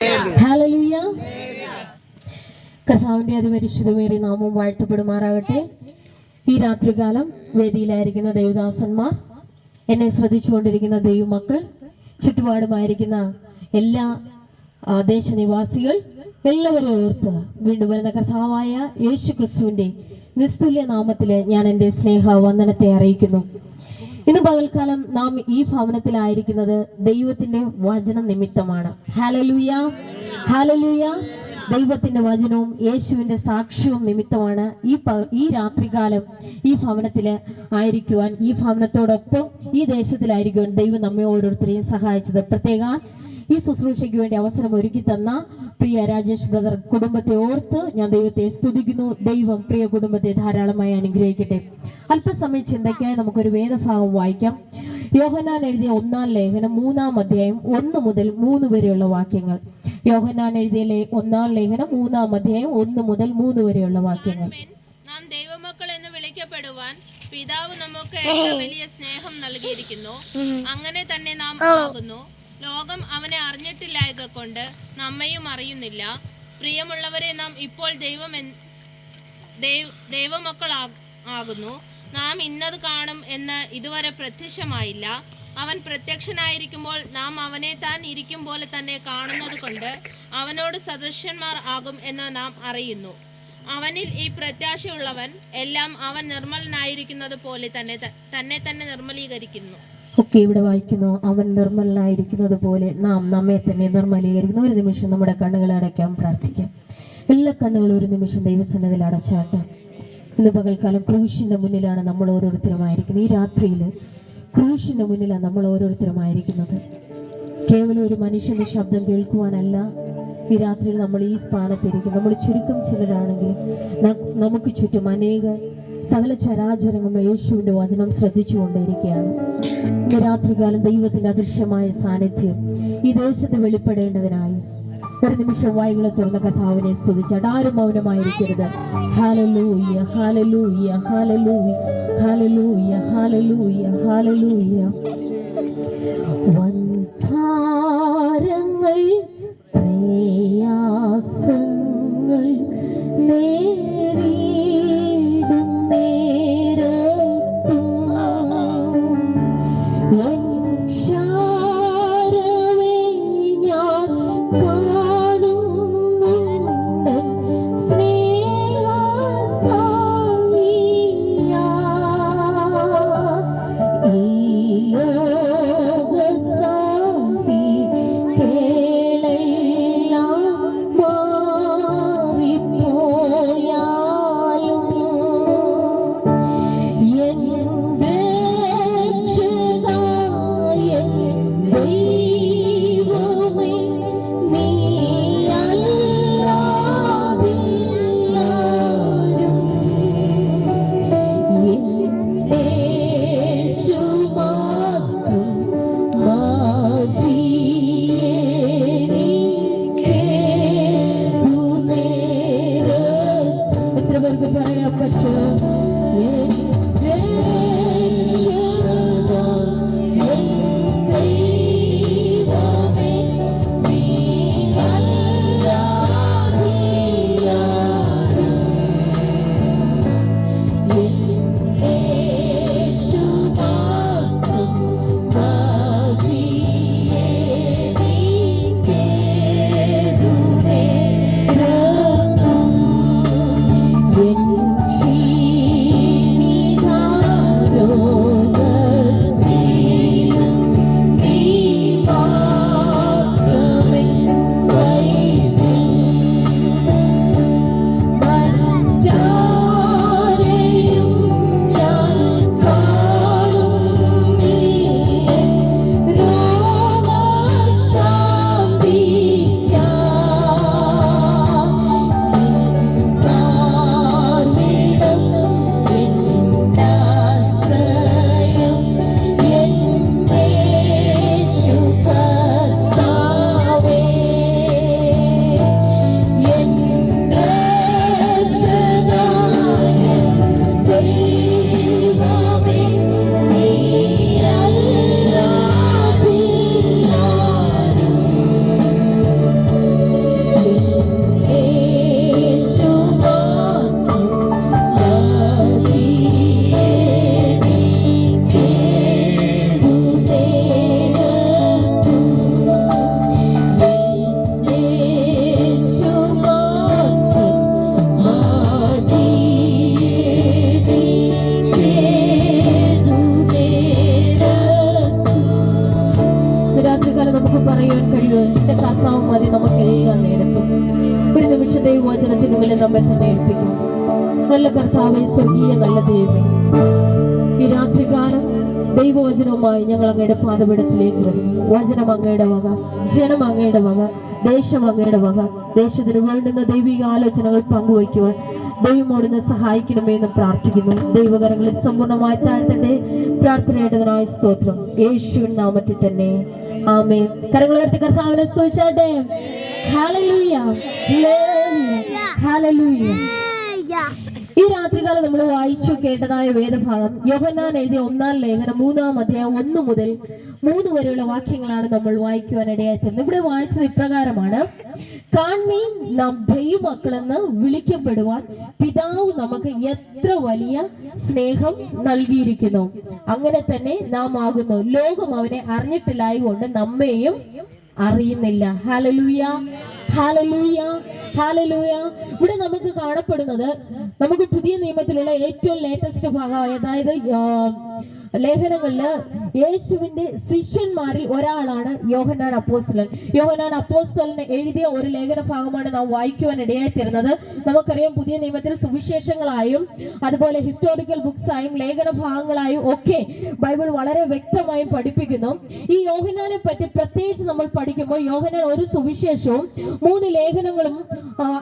Hallelujah. കർത്താവിന്റെ അതിപരിശുദ്ധമേറിയ നാമം വാഴ്ത്തപ്പെടുമാറാകട്ടെ. ഈ രാത്രികാലം വേദിയിലായിരിക്കുന്ന ദൈവദാസന്മാർ, എന്നെ ശ്രദ്ധിച്ചുകൊണ്ടിരിക്കുന്ന ദൈവമക്കൾ, ചുറ്റുപാടുമായിരിക്കുന്ന എല്ലാ ദേശനിവാസികൾ എല്ലാവരും ഓർത്ത് വീണ്ടും വരുന്ന കർത്താവായ യേശു ക്രിസ്തുവിന്റെ നിസ്തുല്യ നാമത്തിൽ ഞാൻ എൻ്റെ സ്നേഹവന്ദനത്തെ അറിയിക്കുന്നു. ഇന്ന് പകൽക്കാലം നാം ഈ ഭവനത്തിലായിരിക്കുന്നത് ദൈവത്തിന്റെ വചന നിമിത്തമാണ്. Hallelujah, hallelujah. ദൈവത്തിന്റെ വചനവും യേശുവിന്റെ സാക്ഷ്യവും നിമിത്തമാണ് ഈ രാത്രികാലം ഈ ഭവനത്തിൽ ആയിരിക്കുവാൻ, ഈ ഭവനത്തോടൊപ്പം ഈ ദേശത്തിലായിരിക്കുവാൻ ദൈവം നമ്മെ ഓരോരുത്തരെയും സഹായിച്ചത്. പ്രത്യേക ഈ ശുശ്രൂഷയ്ക്ക് വേണ്ടി അവസരം ഒരുക്കി തന്ന പ്രിയ രാജേഷ് ബ്രദർ കുടുംബത്തെ ഓർത്ത് ഞാൻ ദൈവത്തെ സ്തുതിക്കുന്നു. ദൈവം പ്രിയ കുടുംബത്തെ ധാരാളമായി അനുഗ്രഹിക്കട്ടെ. അല്പസമയം ചിന്തയ്ക്കായി നമുക്കൊരു വേദഭാഗം വായിക്കാം. യോഹന്നാൻ എഴുതിയ 1-ാം ലേഖനം 3-ാം അധ്യായം 1 മുതൽ 3 വരെയുള്ള വാക്യങ്ങൾ. യോഹന്നാൻ എഴുതിയ 1-ാം ലേഖനം 3-ാം അധ്യായം 1 മുതൽ 3 വരെയുള്ള വാക്യങ്ങൾ. നാം ദൈവമക്കൾ എന്ന് വിളിക്കപ്പെടുവാൻ പിതാവ് നമുക്ക് എത്ര വലിയ സ്നേഹം നൽകിയിരിക്കുന്നു, അങ്ങനെ തന്നെ നാം ആകുന്നു. ലോകം അവനെ അറിഞ്ഞിട്ടില്ലായക കൊണ്ട് നമ്മയും അറിയുന്നില്ല. പ്രിയമുള്ളവരെ, നാം ഇപ്പോൾ ദൈവമക്കളാകുന്നു. നാം ഇന്നത് കാണും എന്ന് ഇതുവരെ പ്രത്യക്ഷമായില്ല. അവൻ പ്രത്യക്ഷനായിരിക്കുമ്പോൾ നാം അവനെ താൻ ഇരിക്കും പോലെ തന്നെ കാണുന്നത് കൊണ്ട് അവനോട് സദൃശന്മാർ ആകും എന്ന് നാം അറിയുന്നു. അവനിൽ ഈ പ്രത്യാശയുള്ളവൻ എല്ലാം അവൻ നിർമ്മലനായിരിക്കുന്നത് പോലെ തന്നെ നിർമ്മലീകരിക്കുന്നു. ഒക്കെ ഇവിടെ വായിക്കുന്നു, അവൻ നിർമ്മലനായിരിക്കുന്നത് പോലെ നാം നമ്മെ തന്നെ നിർമ്മലീകരിക്കുന്നു. ഒരു നിമിഷം നമ്മുടെ കണ്ണുകൾ അടയ്ക്കാം, പ്രാർത്ഥിക്കാം. എല്ലാ കണ്ണുകളും ഒരു നിമിഷം ദൈവസന്നിധിയിൽ അടച്ചാട്ടെ. ഇന്ന് പകൽക്കാലം ക്രൂശിന്റെ മുന്നിലാണ് നമ്മൾ ഓരോരുത്തരുമായിരിക്കുന്നത്. ഈ രാത്രിയിൽ ക്രൂശിന്റെ മുന്നിലാണ് നമ്മൾ ഓരോരുത്തരുമായിരിക്കുന്നത്. കേവലം ഒരു മനുഷ്യന്റെ ശബ്ദം കേൾക്കുവാനല്ല ഈ രാത്രിയിൽ നമ്മൾ ഈ സ്ഥാനത്തിരിക്കും. നമ്മൾ ചുരുക്കം ചിലരാണെങ്കിൽ നമുക്ക് ചുറ്റും അനേക സകല ചരാചരങ്ങളും യേശുവിന്റെ വചനം ശ്രദ്ധിച്ചുകൊണ്ടേയിരിക്കുകയാണ്. ഇന്ന് രാത്രികാലം ദൈവത്തിന്റെ അദൃശ്യമായ സാന്നിധ്യം ഈ ദേശത്ത് വെളിപ്പെടേണ്ടതിനായി ഒരു നിമിഷം വായികളെ തുറന്ന കർത്താവിനെ സ്തുതിച്ചാട്ട് ആരും മൗനമായിരിക്കരുത്. Hallelujah, hallelujah, hallelujah, hallelujah, hallelujah, hallelujah. വൻഭാരങ്ങൾ പ്രയാസങ്ങൾ നേരിടും നേരത്തും നമ്മെ തന്നെ ഏൽപ്പിക്കും. നല്ല കർത്താവേ, സ്വർഗീയ നല്ല ദൈവമേ, ഈ രാത്രികാലം ദൈവവചനവുമായി ഞങ്ങൾ അങ്ങയുടെ പാദപീഠത്തിലേക്ക് വരുന്നു. വചനം അങ്ങയുടെ വക, ജനം അങ്ങയുടെ വക, ദേശം അങ്ങയുടെ വക. ദേശത്തിന് വേണ്ടുന്ന ദൈവിക ആലോചനകൾ പങ്കുവയ്ക്കുവാൻ ദൈവമോടുന്ന് സഹായിക്കണമേ എന്ന് പ്രാർത്ഥിക്കുന്നു. ദൈവകരങ്ങളിൽ സമ്പൂർണ്ണമായി താഴ്ത്തട്ടെ. പ്രാർത്ഥനയുടേതിനായ സ്തോത്രം യേശുവിൻ നാമത്തിൽ തന്നെ, ആമേൻ. കരങ്ങൾ ഉയർത്തി കർത്താവിനെ സ്തുതിച്ചാട്ടെ. Hallelujah, hallelujah. ഈ രാത്രികാലം നമ്മൾ വായിച്ചു കേട്ടതായ വേദഭാഗം യോഹന്നാൻ എഴുതിയ 1-ാം ലേഖനം 3-ാം അധ്യായം 1 മുതൽ 3 വരെയുള്ള വാക്യങ്ങളാണ് നമ്മൾ വായിക്കുവാനിടയായിത്തീർന്നത്. ഇവിടെ വായിച്ചത് ഇപ്രകാരമാണ്: കാൺമീൻ, നാം ദൈവമക്കളെന്ന് വിളിക്കപ്പെടുവാൻ പിതാവ് നമുക്ക് എത്ര വലിയ സ്നേഹം നൽകിയിരിക്കുന്നു, അങ്ങനെ തന്നെ നാം ആകുന്നു. ലോകം അവനെ അറിഞ്ഞിട്ടില്ലായകൊണ്ട് നമ്മെയും അറിയുന്നില്ല. Hallelujah, hallelujah, hallelujah. ഇവിടെ നമുക്ക് കാണപ്പെടുന്നത്, നമുക്ക് പുതിയ നിയമത്തിലുള്ള ഏറ്റവും ലേറ്റസ്റ്റ് ഭാഗം, അതായത് ലേഖനങ്ങളില് യേശുവിന്റെ ശിഷ്യന്മാരിൽ ഒരാളാണ് യോഹന്നാൻ അപ്പോസ്തലൻ. യോഹന്നാൻ അപ്പോസ്തലന് എഴുതിയ ഒരു ലേഖന ഭാഗമാണ് നാം വായിക്കുവാൻ ഇടയായിത്തീരുന്നത്. നമുക്കറിയാം, പുതിയ നിയമത്തിൽ സുവിശേഷങ്ങളായും അതുപോലെ ഹിസ്റ്റോറിക്കൽ ബുക്സ് ആയും ലേഖന ഭാഗങ്ങളായും ഒക്കെ ബൈബിൾ വളരെ വ്യക്തമായും പഠിപ്പിക്കുന്നു. ഈ യോഹന്നാനെ പറ്റി പ്രത്യേകിച്ച് നമ്മൾ പഠിക്കുമ്പോൾ യോഹന്നാൻ ഒരു സുവിശേഷവും 3 ലേഖനങ്ങളും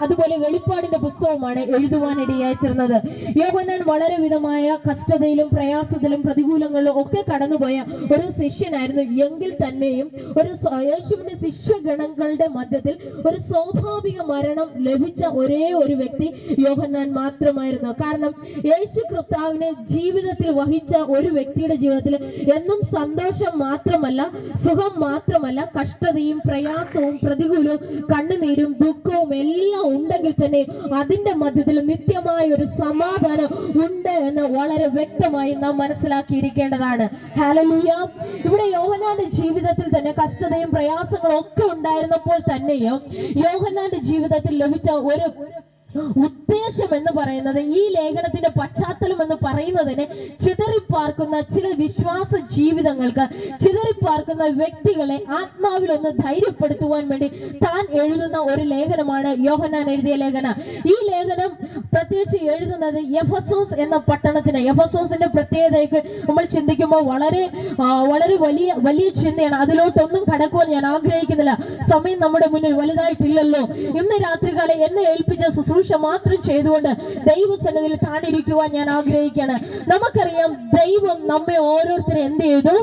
അതുപോലെ വെളിപ്പാടിന്റെ പുസ്തകവുമാണ് എഴുതുവാൻ ഇടയായിത്തീർന്നത്. യോഹന്നാൻ വളരെ വിധമായ കഷ്ടതയിലും പ്രയാസത്തിലും പ്രതികൂലങ്ങളിലും ഒക്കെ കടന്നുപോയ ഒരു ശിഷ്യനായിരുന്നു. എങ്കിൽ തന്നെയും ഒരു യേശുവിന്റെ ശിഷ്യഗണങ്ങളുടെ മധ്യത്തിൽ ഒരു സ്വാഭാവിക മരണം ലഭിച്ച ഒരേ ഒരു വ്യക്തി യോഹന്നാൻ മാത്രമായിരുന്നു. കാരണം യേശു കർത്താവിനെ ജീവിതത്തിൽ വഹിച്ച ഒരു വ്യക്തിയുടെ ജീവിതത്തിൽ എന്നും സന്തോഷം മാത്രമല്ല, സുഖം മാത്രമല്ല, കഷ്ടതയും പ്രയാസവും പ്രതികൂലവും കണ്ണുനീരും ദുഃഖവും എല്ലാം ഉണ്ടെങ്കിൽ തന്നെ അതിന്റെ മധ്യത്തിൽ നിത്യമായ ഒരു സമാധാനം ഉണ്ട് എന്ന് വളരെ വ്യക്തമായി നാം മനസ്സിലാക്കിയിരിക്കേണ്ടതാണ്. ഹല്ലേലൂയ. ഇവിടെ യോഹന്നാന്റെ ജീവിതത്തിൽ തന്നെ കഷ്ടതയും പ്രയാസങ്ങളും ഒക്കെ ഉണ്ടായിരുന്നപ്പോൾ തന്നെയും യോഹന്നാന്റെ ജീവിതത്തിൽ ലഭിച്ച ഒരു ഉദ്ദേശം എന്ന് പറയുന്നത്, ഈ ലേഖനത്തിന്റെ പശ്ചാത്തലം എന്ന് പറയുന്നതിന് ചിതറിപ്പാർക്കുന്ന ചില വിശ്വാസ ജീവിതങ്ങൾക്ക്, ചിതറിപ്പാർക്കുന്ന വ്യക്തികളെ ആത്മാവിൽ ഒന്ന് ധൈര്യപ്പെടുത്തുവാൻ വേണ്ടി താൻ എഴുതുന്ന ഒരു ലേഖനമാണ് യോഹന്നാൻ എഴുതിയ ലേഖനം. ഈ ലേഖനം പ്രത്യേകിച്ച് എഴുതുന്നത് എഫസോസ് എന്ന പട്ടണത്തിന്. എഫസോസിന്റെ പ്രത്യേകതയ്ക്ക് നമ്മൾ ചിന്തിക്കുമ്പോൾ വളരെ വലിയ ചിന്തയാണ്. അതിലോട്ടൊന്നും കടക്കുവാൻ ഞാൻ ആഗ്രഹിക്കുന്നില്ല, സമയം നമ്മുടെ മുന്നിൽ വലുതായിട്ടില്ലല്ലോ. ഇന്ന് രാത്രികാലം എന്നെ ഏൽപ്പിച്ച ശുശ്രൂഷ മാത്രം ചെയ്തുകൊണ്ട് ദൈവസന്നിധിയിൽ താണിരിക്കുവാൻ ഞാൻ ആഗ്രഹിക്കുകയാണ്. നമുക്കറിയാം, ദൈവം നമ്മെ ഓരോരുത്തരെ എന്ത് ചെയ്തു?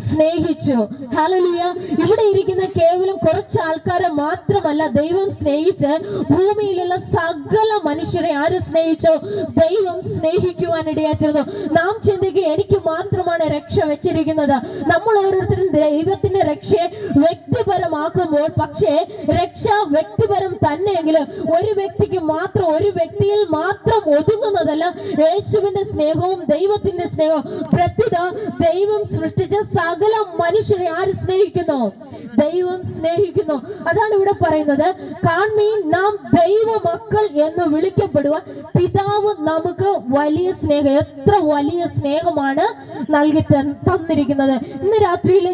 സ്നേഹിച്ചു. ഹല്ലേലൂയ. ഇവിടെ ഇരിക്കുന്ന കേവലം കുറച്ച് ആൾക്കാരെ മാത്രമല്ല ദൈവം സ്നേഹിച്ച്, ഭൂമിയിലുള്ള സകല മനുഷ്യരെ ആര് സ്നേഹിച്ചോ? ദൈവം സ്നേഹിക്കുവാനിടയായിത്തീർന്നു. നാം ചിന്തിക്കുക, എനിക്ക് മാത്രമാണ് രക്ഷ വെച്ചിരിക്കുന്നത്. നമ്മൾ ഓരോരുത്തരും ദൈവത്തിന്റെ രക്ഷയെ വ്യക്തിപരമാക്കുമ്പോൾ, പക്ഷേ രക്ഷ വ്യക്തിപരം തന്നെയെങ്കിലും ഒരു വ്യക്തിക്ക് മാത്രം, ഒരു വ്യക്തിയിൽ മാത്രം ഒതുങ്ങുന്നതല്ല യേശുവിന്റെ സ്നേഹവും ദൈവത്തിന്റെ സ്നേഹവും. പ്രത്യുത ദൈവം സൃഷ്ടിച്ച സകല മനുഷ്യരെ ആര് സ്നേഹിക്കുന്നു? ദൈവം സ്നേഹിക്കുന്നു. അതാണ് ഇവിടെ പറയുന്നത്, കാൺമീൻ, നാം ദൈവ മക്കൾ എന്ന് വിളിക്കപ്പെടുവാൻ പിതാവ് നമുക്ക് വലിയ സ്നേഹം, എത്ര വലിയ സ്നേഹമാണ് നൽകി തന്നിരിക്കുന്നത്. ഇന്ന് രാത്രിയിലെ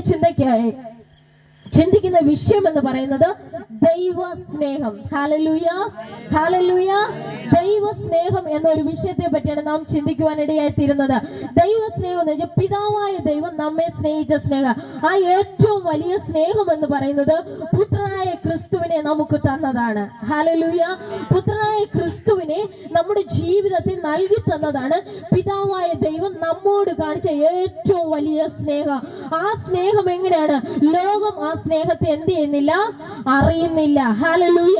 ചിന്തിക്കുന്ന വിഷയം എന്ന് പറയുന്നത് ദൈവ സ്നേഹം. Hallelujah, hallelujah. ദൈവ സ്നേഹം എന്നൊരു വിഷയത്തെ പറ്റിയാണ് നാം ചിന്തിക്കുവാനിടയായിത്തീരുന്നത്. ദൈവ സ്നേഹം എന്ന് വെച്ചാൽ പിതാവായ ദൈവം നമ്മെ സ്നേഹിച്ച സ്നേഹം. ആ ഏറ്റവും വലിയ സ്നേഹം എന്ന് പറയുന്നത് പുത്രനായ ക്രിസ്തുവിനെ നമുക്ക് തന്നതാണ്. ഹല്ലേലൂയ. പുത്രനായ ക്രിസ്തുവിനെ നമ്മുടെ ജീവിതത്തിൽ നൽകി തന്നതാണ് പിതാവായ ദൈവം നമ്മോട് കാണിച്ച ഏറ്റവും വലിയ സ്നേഹം. ആ സ്നേഹം എങ്ങനെയാണ്? ലോകം ആ സ്നേഹത്തെ എന്ത് ചെയ്യുന്നില്ല? അറിയുന്നില്ല. ഹല്ലേലൂയ.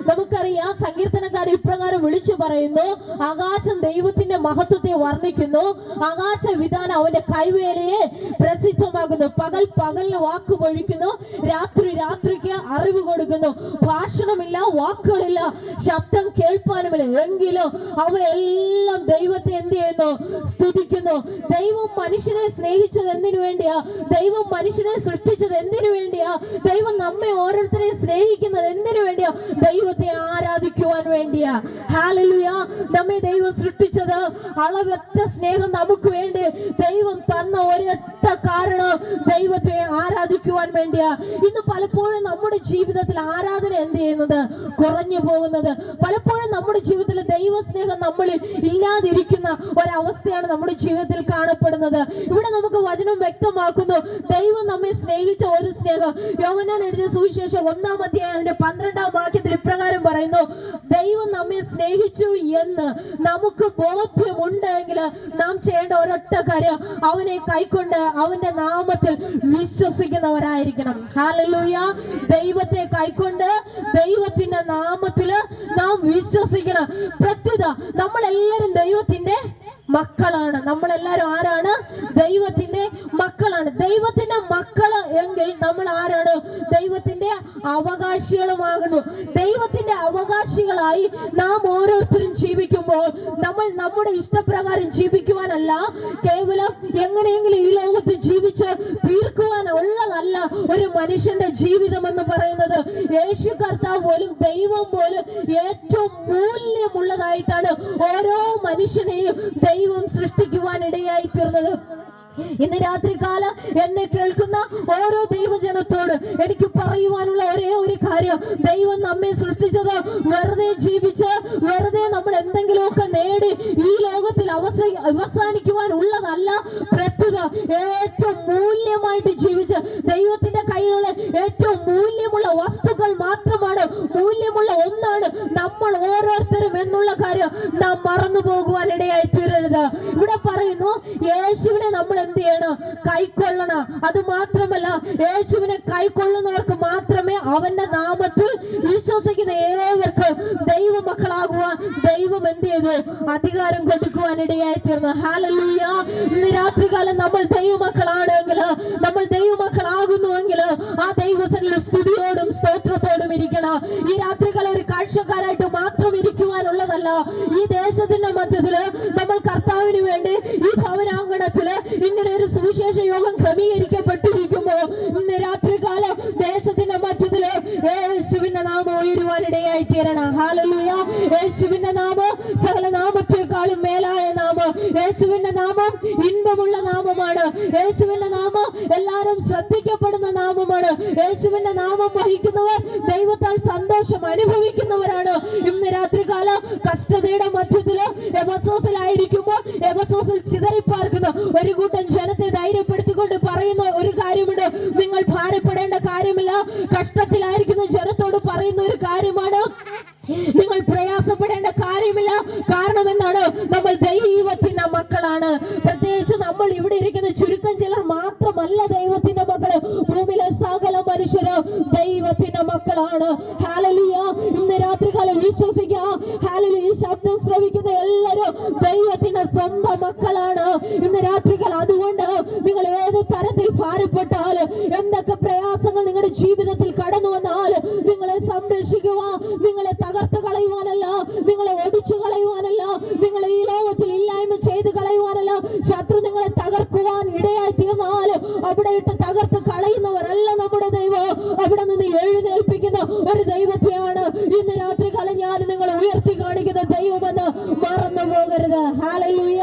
നമുക്കറിയാം, സങ്കീർത്തനക്കാരൻ ഇപ്രകാരം വിളിച്ചു പറയുന്നു: ആകാശം ദൈവത്തിന്റെ മഹത്വത്തെ വർണ്ണിക്കുന്നു, ആകാശ വിധാനം അവന്റെ കൈവേലയെ പ്രസിദ്ധമാകുന്നു. പകൽ പകലിന് വാക്ക് പൊഴിക്കുന്നു, രാത്രി രാത്രിക്ക് അറിവ് കൊടുക്കുന്നു. ഭാഷണമില്ല, വാക്കുകളില്ല, ശബ്ദം കേൾപ്പാനുമില്ല, എങ്കിലും അവയെല്ലാം ദൈവത്തെ എന്ത് ചെയ്യുന്നു? സ്തുതിക്കുന്നു. ദൈവം മനുഷ്യനെ സ്നേഹിച്ചത് എന്തിനു വേണ്ടിയാ? ദൈവം മനുഷ്യനെ സൃഷ്ടിച്ചത് എന്തിനു വേണ്ടിയാ? ദൈവം നമ്മെ ഓരോരുത്തരെയും സ്നേഹിക്കുന്നത് എന്തിനു വേണ്ടിയാ? ദൈവത്തെ ആരാധിക്കുവാൻ വേണ്ടിയാ. ഹല്ലേലൂയ. നമ്മെ ദൈവം സൃഷ്ടിച്ചത് അളവറ്റ സ്നേഹം നമുക്ക് വേണ്ടി ദൈവം തന്ന ഒരൊറ്റ കാരണം ദൈവത്തെ ആരാധിക്കുവാൻ വേണ്ടിയാ. ഇന്ന് പലപ്പോഴും നമ്മുടെ ജീവിതത്തിൽ ആരാധന എന്ത് ചെയ്യുന്നത്? കുറഞ്ഞു പോകുന്നത്. പലപ്പോഴും നമ്മുടെ ജീവിതത്തിൽ ദൈവസ്നേഹം നമ്മളിൽ ഇല്ലാതിരിക്കുന്ന ഒരവസ്ഥയാണ് നമ്മുടെ ജീവിതത്തിൽ കാണപ്പെടുന്നത്. ഇവിടെ നമുക്ക് വചനം വ്യക്തമാക്കുന്നു, ദൈവം നമ്മെ സ്നേഹിച്ച ഒരു സ്നേഹം. യോഹന്നാൻ എഴുതിയ സുവിശേഷം 1-ാം അധ്യായം 12-ാം വാക്യത്തിൽ ഇപ്രകാരം പറയുന്നു, ദൈവം നമ്മെ സ്നേഹിച്ചു എന്ന് നമുക്ക് ബോധ്യമുണ്ടെങ്കിൽ നാം ചെയ്യേണ്ട ഒരൊറ്റ കാര്യം, അവനെ കൈക്കൊണ്ട് അവന്റെ നാമത്തിൽ വിശ്വസിക്കുന്നവരായിരിക്കണം. ഹല്ലേലൂയ. ദൈവത്തെ കൈക്കൊണ്ട് ദൈവത്തിന്റെ നാമത്തിൽ നാം വിശ്വസിക്കണം. പ്രത്യുത നമ്മളെല്ലാരും ദൈവത്തിന്റെ മക്കളാണ്. നമ്മളെല്ലാരും ആരാണ്? ദൈവത്തിന്റെ മക്കളാണ്. ദൈവത്തിന്റെ മക്കള് എങ്കിൽ നമ്മൾ ആരാണ്? ദൈവത്തിന്റെ അവകാശികളുമാകുന്നു. ദൈവത്തിന്റെ അവകാശികളായി നാം ഓരോരുത്തരും ജീവിക്കുമ്പോൾ നമ്മൾ നമ്മുടെ ഇഷ്ടപ്രകാരം ജീവിക്കുവാനല്ല, കേവലം എങ്ങനെയെങ്കിലും ഈ ലോകത്ത് ജീവിച്ച് തീർക്കുവാനുള്ളതല്ല ഒരു മനുഷ്യന്റെ ജീവിതം എന്ന് പറയുന്നത്. യേശു കർത്താവ് പോലും, ദൈവം പോലും ഏറ്റവും മൂല്യമുള്ളതായിട്ടാണ് ഓരോ മനുഷ്യനെയും ദൈവം സൃഷ്ടിക്കുവാൻ ഇടയായി തീർന്നത്. ഇന്ന് രാത്രികാലം എന്നെ കേൾക്കുന്ന ഓരോ ദൈവജനത്തോട് എനിക്ക് പറയുവാനുള്ള ഒരേ ഒരു കാര്യം, ദൈവം നമ്മെ സൃഷ്ടിച്ചത് വെറുതെ ജീവിച്ച് വെറുതെ നമ്മൾ എന്തെങ്കിലുമൊക്കെ നേടി ഈ ലോകത്തിൽ അവസാനിക്കുവാനുള്ളതല്ല. പ്രത്യുത ഏറ്റവും മൂല്യമായിട്ട് ജീവിച്ച് ദൈവത്തിന്റെ കയ്യിലുള്ള ഏറ്റവും മൂല്യമുള്ള വസ്തുക്കൾ മാത്രമാണ്, മൂല്യമുള്ള ഒന്നാണ് നമ്മൾ ഓരോരുത്തരും എന്നുള്ള കാര്യം നാം മറന്നു പോകുവാൻ ഇടയായി തീരരുത്. ഇവിടെ പറയുന്നു, യേശുവിനെ നമ്മൾ എന്ത് ചെയ്യണം? കൈക്കൊള്ളണം. അത് മാത്രമല്ല, യേശുവിനെ കൈക്കൊള്ളുന്നവർക്ക് മാത്രമേ അവന്റെ നാമത്തിൽ വിശ്വസിക്കുന്ന ഏവർക്കും ദൈവമക്കളാകുവാൻ ദൈവം എന്ത് ചെയ്തു? അധികാരം കൊടുക്കുവാൻ ഇടയായി തീർന്നു. ഹല്ലേലൂയ. ഇന്ന് രാത്രികാലം നമ്മൾ ദൈവമക്കളാണെങ്കിൽ, നമ്മൾ ദൈവമക്കളാകുന്നുവെങ്കിൽ ആ ദൈവസന്നിധിയിൽ സ്തുതിയോടും സ്തോത്രത്തോടും ഇരിക്കണം. ഈ രാത്രികാലം ഒരു കാഴ്ചക്കാരായിട്ട് മാത്രം ഇരിക്കുവാനുള്ളതല്ല. ഈ ദേശത്തിന്റെ മധ്യത്തില് നമ്മൾ കർത്താവിന് വേണ്ടി ഈ ഭവനാങ്കണത്തില് ഇങ്ങനെ ഒരു സുവിശേഷ യോഗം ക്രമീകരിക്കപ്പെട്ടിരിക്കുമ്പോ ഇന്ന് രാത്രികാലം ദേശത്തിന്റെ മധ്യത്തില് യേശുവിന്റെ നാമം ഉയരുവാനിടയായി തീരണം. ഹല്ലേലൂയ. യേശുവിന്റെ നാമം സകല നാമത്തെക്കാളും മേലായ നാമം. യേശുവിന്റെ നാമം ഇൻപമുള്ള നാമമാണ്. യേശുവിന്റെ നാമം എല്ലാവരും ശ്രദ്ധിക്കപ്പെടുന്ന നാമമാണ്. യേശുവിന്റെ നാമം വഹിക്കുന്നവർ ദൈവത്താൽ സന്തോഷം അനുഭവിക്കുന്നവരാണ്. ഇന്ന് രാത്രികാലം കഷ്ടതയുടെ മധ്യത്തില് എഫെസോസിലായിരിക്കുമ്പോൾ എഫെസോസിൽ ചിതറിപ്പാർക്കുന്ന ഒരു കൂട്ടം ജനത്തെ ധൈര്യപ്പെടുത്തിക്കൊണ്ട് പറയുന്ന ഒരു കാര്യമുണ്ട്, നിങ്ങൾ ഭാരപ്പെടേണ്ട കാര്യമില്ല. കഷ്ടത്തിലായിരിക്കുന്ന ജനത്തോട് പറയുന്ന ഒരു കാര്യമാണ്, നിങ്ങൾ പ്രയാസപ്പെടേണ്ട കാര്യമില്ല. കാരണം എന്താണ്? നമ്മൾ ദൈവത്തിന്റെ മക്കളാണ്. പ്രത്യേകിച്ച് നമ്മൾ ഇവിടെ ഇരിക്കുന്ന ചുരുക്കം ചിലർ മാത്രമല്ല ദൈവത്തിന്റെ മക്കള്. ഭൂമിയിലെ സകല മനുഷ്യരും ദൈവത്തിന്റെ മക്കളാണ്. ഹല്ലേലൂയ. ഇന്ന് രാത്രികാലം വിശ്വസിക്കുക. ഹല്ലേലൂയ. ഈ ശബ്ദം ശ്രവിക്കുന്ന എല്ലാവരും ദൈവത്തിന്റെ സ്വന്തം മക്കളാണ് ഇന്ന് രാത്രികാലം. അതുകൊണ്ട് നിങ്ങൾ ഏത് തരത്തിൽ ഭാരപ്പെട്ടാലും, എന്തൊക്കെ പ്രയാസങ്ങൾ നിങ്ങളുടെ ജീവിതത്തിൽ കടന്നു വന്നാലും, നിങ്ങളെ സംരക്ഷിക്കുവാൻ, നിങ്ങളെ തകർത്ത് കളയുവാനല്ല, നിങ്ങളെ ഒടിച്ചു കളയുവാനല്ല, നിങ്ങളെ ഈ ലോകത്തിൽ ഇല്ലായ്മ ചെയ്ത് കളയുവാനല്ല, ശത്രു നിങ്ങളെ തകർക്കുവാൻ ഇടയായി തീർന്നാലും അവിടെ ഇട്ട് തകർത്ത് കളയുന്നവരല്ല നമ്മുടെ ദൈവം. അവിടെ നിന്ന് എഴുന്നേൽപ്പിക്കുന്ന ഒരു ദൈവത്തെയാണ് ഇന്ന് രാത്രികാലം ഞാൻ നിങ്ങൾ ഉയർത്തി കാണിക്കുന്ന ദൈവമെന്ന് മറന്നു പോകരുത്. ഹല്ലേലൂയ.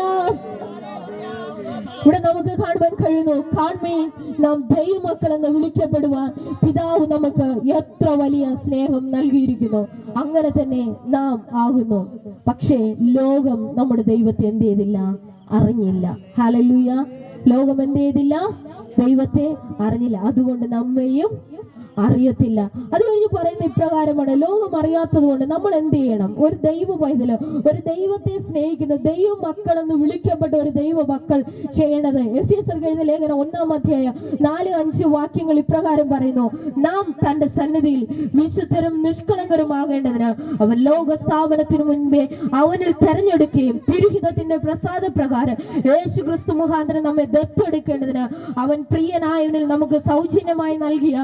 ഇവിടെ നമുക്ക് കാണുവാൻ കഴിയുന്നു, കാൺമേ നാം ദൈവമക്കൾ എന്ന് വിളിക്കപ്പെടുവാൻ പിതാവ് നമുക്ക് എത്ര വലിയ സ്നേഹം നൽകിയിരിക്കുന്നു. അങ്ങനെ തന്നെ നാം ആകുന്നു. പക്ഷേ ലോകം നമ്മുടെ ദൈവത്തെ എന്ത് ചെയ്തില്ല? അറിഞ്ഞില്ല. ഹല്ലേലൂയ. ലോകം എന്ത് ചെയ്തില്ല? ദൈവത്തെ അറിഞ്ഞില്ല. അതുകൊണ്ട് നമ്മയും അറിയത്തില്ല. അത് കഴിഞ്ഞ് പറയുന്ന ഇപ്രകാരമാണ്, ലോകം അറിയാത്തത് കൊണ്ട് നമ്മൾ എന്ത് ചെയ്യണം? ഒരു ദൈവ പൈതല്, ഒരു ദൈവത്തെ സ്നേഹിക്കുന്ന ദൈവ മക്കളെന്ന് വിളിക്കപ്പെട്ട ഒരു ദൈവ മക്കൾ ചെയ്യേണ്ടത്, എഫെസ്യർക്ക് എഴുതിയ ലേഖനം 1-ാം അധ്യായം 4-5 വാക്യങ്ങൾ ഇപ്രകാരം പറയുന്നു, നാം തന്റെ സന്നിധിയിൽ വിശുദ്ധരും നിഷ്കളങ്കരുമാകേണ്ടതിന് അവൻ ലോക സ്ഥാപനത്തിനു മുൻപേ അവനിൽ തെരഞ്ഞെടുക്കുകയും തിരുഹിതത്തിന്റെ പ്രസാദപ്രകാരം യേശു ക്രിസ്തു മുഖാന്തരം നമ്മെ ദത്തെടുക്കേണ്ടതിന് അവൻ പ്രിയനായവനിൽ നമുക്ക് സൗജന്യമായി നൽകിയ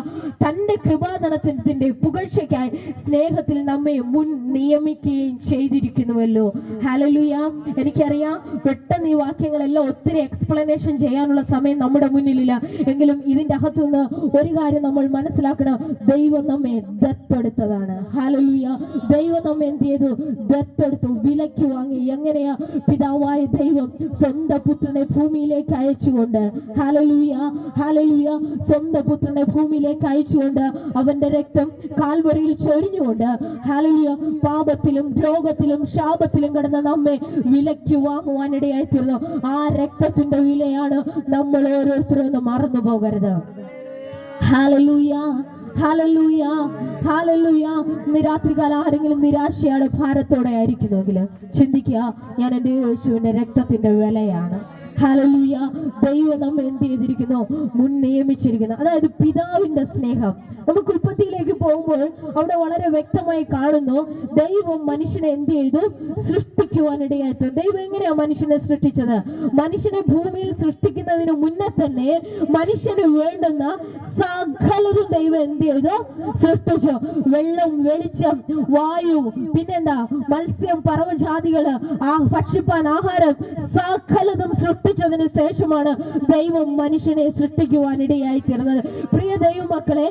തന്നെ തന്റെ കൃപാധനത്തിന്റെ പുകഴ്ചയ്ക്കായി സ്നേഹത്തിൽ നമ്മെ മുൻ നിയമിക്കുകയും ചെയ്തിരിക്കുന്നുവല്ലോ. ഹല്ലേലൂയ. എനിക്കറിയാം പെട്ടെന്ന് ഈ വാക്യങ്ങളെല്ലാം ഒത്തിരി എക്സ്പ്ലനേഷൻ ചെയ്യാനുള്ള സമയം നമ്മുടെ മുന്നിലില്ല. എങ്കിലും ഇതിന്റെ അകത്തുനിന്ന് ഒരു കാര്യം നമ്മൾ മനസ്സിലാക്കണം, ദൈവം നമ്മെ ദത്തെടുത്തതാണ്. ഹല്ലേലൂയ. ദൈവം നമ്മെ എന്ത് ചെയ്തു? ദത്തെടുത്തു, വിലയ്ക്ക് വാങ്ങി. എങ്ങനെയാ? പിതാവായ ദൈവം സ്വന്തം പുത്രനെ ഭൂമിയിലേക്ക് അയച്ചുകൊണ്ട്, ഹല്ലേലൂയ ഹല്ലേലൂയ, സ്വന്തം പുത്രനെ ഭൂമിയിലേക്ക് അയച്ചുകൊണ്ട് അവന്റെ രക്തം കാൽവറിയിൽ ചൊരിഞ്ഞുകൊണ്ട്, ഹല്ലേലൂയ, പാപത്തിലും രോഗത്തിലും ശാപത്തിലും കിടന്ന നമ്മെ വിലയ്ക്ക് വാങ്ങുവാനിടയായി തീർന്നു. ആ രക്തത്തിന്റെ വിലയാണ് നമ്മൾ ഓരോരുത്തരും ഒന്ന് മറന്നു പോകരുത്. Hallelujah hallelujah hallelujah. ഇന്ന് രാത്രികാലം ആരെങ്കിലും നിരാശയാണ്, ഭാരത്തോടെ ആയിരിക്കുന്നുവെങ്കിൽ ചിന്തിക്കുക, ഞാൻ എൻ്റെ യേശുവിന്റെ രക്തത്തിന്റെ വിലയാണ്. ഹല്ലേലൂയ. ദൈവം നമ്മെ എന്ത് ചെയ്തിരിക്കുന്നു? മുൻ നിയമിച്ചിരിക്കുന്നു. അതായത് പിതാവിന്റെ സ്നേഹം. നമുക്ക് ഉൽപ്പത്തിയിലേക്ക് പോകുമ്പോൾ അവിടെ വളരെ വ്യക്തമായി കാണുന്നു, ദൈവം മനുഷ്യനെ എന്ത് ചെയ്തു? സൃഷ്ടിക്കുവാനിടയായിട്ടു. ദൈവം എങ്ങനെയാ മനുഷ്യനെ സൃഷ്ടിച്ചത്? മനുഷ്യനെ ഭൂമിയിൽ സൃഷ്ടിക്കുന്നതിന് മുന്നേ തന്നെ മനുഷ്യന് വേണ്ടുന്ന സകലതും ദൈവം എന്ത് ചെയ്തു? സൃഷ്ടിച്ചു. വെള്ളം, വെളിച്ചം, വായു, പിന്നെന്താ, മത്സ്യം, പറവജാതികള്, ഭക്ഷിപ്പാൻ ആഹാരം, സകലതും സൃഷ്ടിച്ചതിന് ശേഷമാണ് ദൈവം മനുഷ്യനെ സൃഷ്ടിക്കുവാനിടയായി തീർന്നത്. പ്രിയ ദൈവമക്കളെ,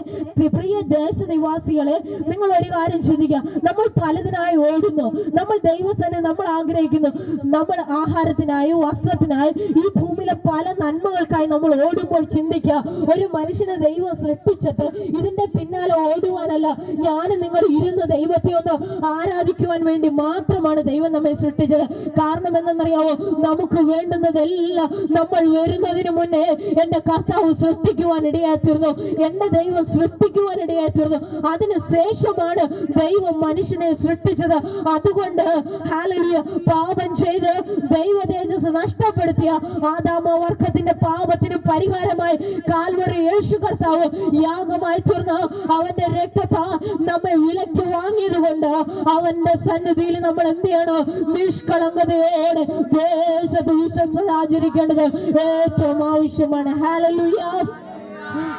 പ്രിയ ദേശനിവാസികളെ, നിങ്ങൾ ഒരു കാര്യം ചിന്തിക്കുക. നമ്മൾ പലതിനായി ഓടുന്നു. നമ്മൾ ദൈവസനെ നമ്മൾ ആഗ്രഹിക്കുന്നു. നമ്മൾ ആഹാരത്തിനായും വസ്ത്രത്തിനായും ഈ ഭൂമിയിലെ പല നന്മകൾക്കായി നമ്മൾ ഓടുമ്പോൾ ചിന്തിക്കുക, ഒരു മനുഷ്യനെ ദൈവം സൃഷ്ടിച്ചിട്ട് ഇതിന്റെ പിന്നാലെ ഓടുവാനല്ല, ഞാനും നിങ്ങൾ ഇരുന്ന് ദൈവത്തെ ഒന്ന് ആരാധിക്കുവാൻ വേണ്ടി മാത്രമാണ് ദൈവം നമ്മെ സൃഷ്ടിച്ചത്. കാരണം എന്തെന്നറിയാവോ? നമുക്ക് വേണ്ടുന്നതെല്ലാം നമ്മൾ വരുന്നതിന് മുന്നേ എന്റെ കർത്താവ് സൃഷ്ടിക്കുവാൻ ഇടയായി തീർന്നു. എന്റെ ദൈവം സൃഷ്ടിക്കുവാനിടയായി തീർന്നു. അതിനുശേഷമാണ് ദൈവം മനുഷ്യനെ സൃഷ്ടിച്ചത്. അതുകൊണ്ട് ഹല്ലേലൂയ, പാപം ചെയ്ത് ദൈവ തേജസ് നഷ്ടപ്പെടുത്തിയ ആദാമവർഗത്തിന്റെ പാപത്തിന് പരിഹാരമായി കാൽവറി യേശു കർത്താവ് യാഗമായി തീർന്ന് അവന്റെ രക്തത്താൽ നമ്മെ വിലയ്ക്ക് വാങ്ങിയത് കൊണ്ട് അവന്റെ സന്നിധിയിൽ നമ്മൾ എന്ത് ചെയ്യണം? നിഷ്കളങ്കതയോടെ ദേശത്ത് വിശ്വസ്തത ആചരിക്കേണ്ടത് ഏറ്റവും ആവശ്യമാണ്. Hallelujah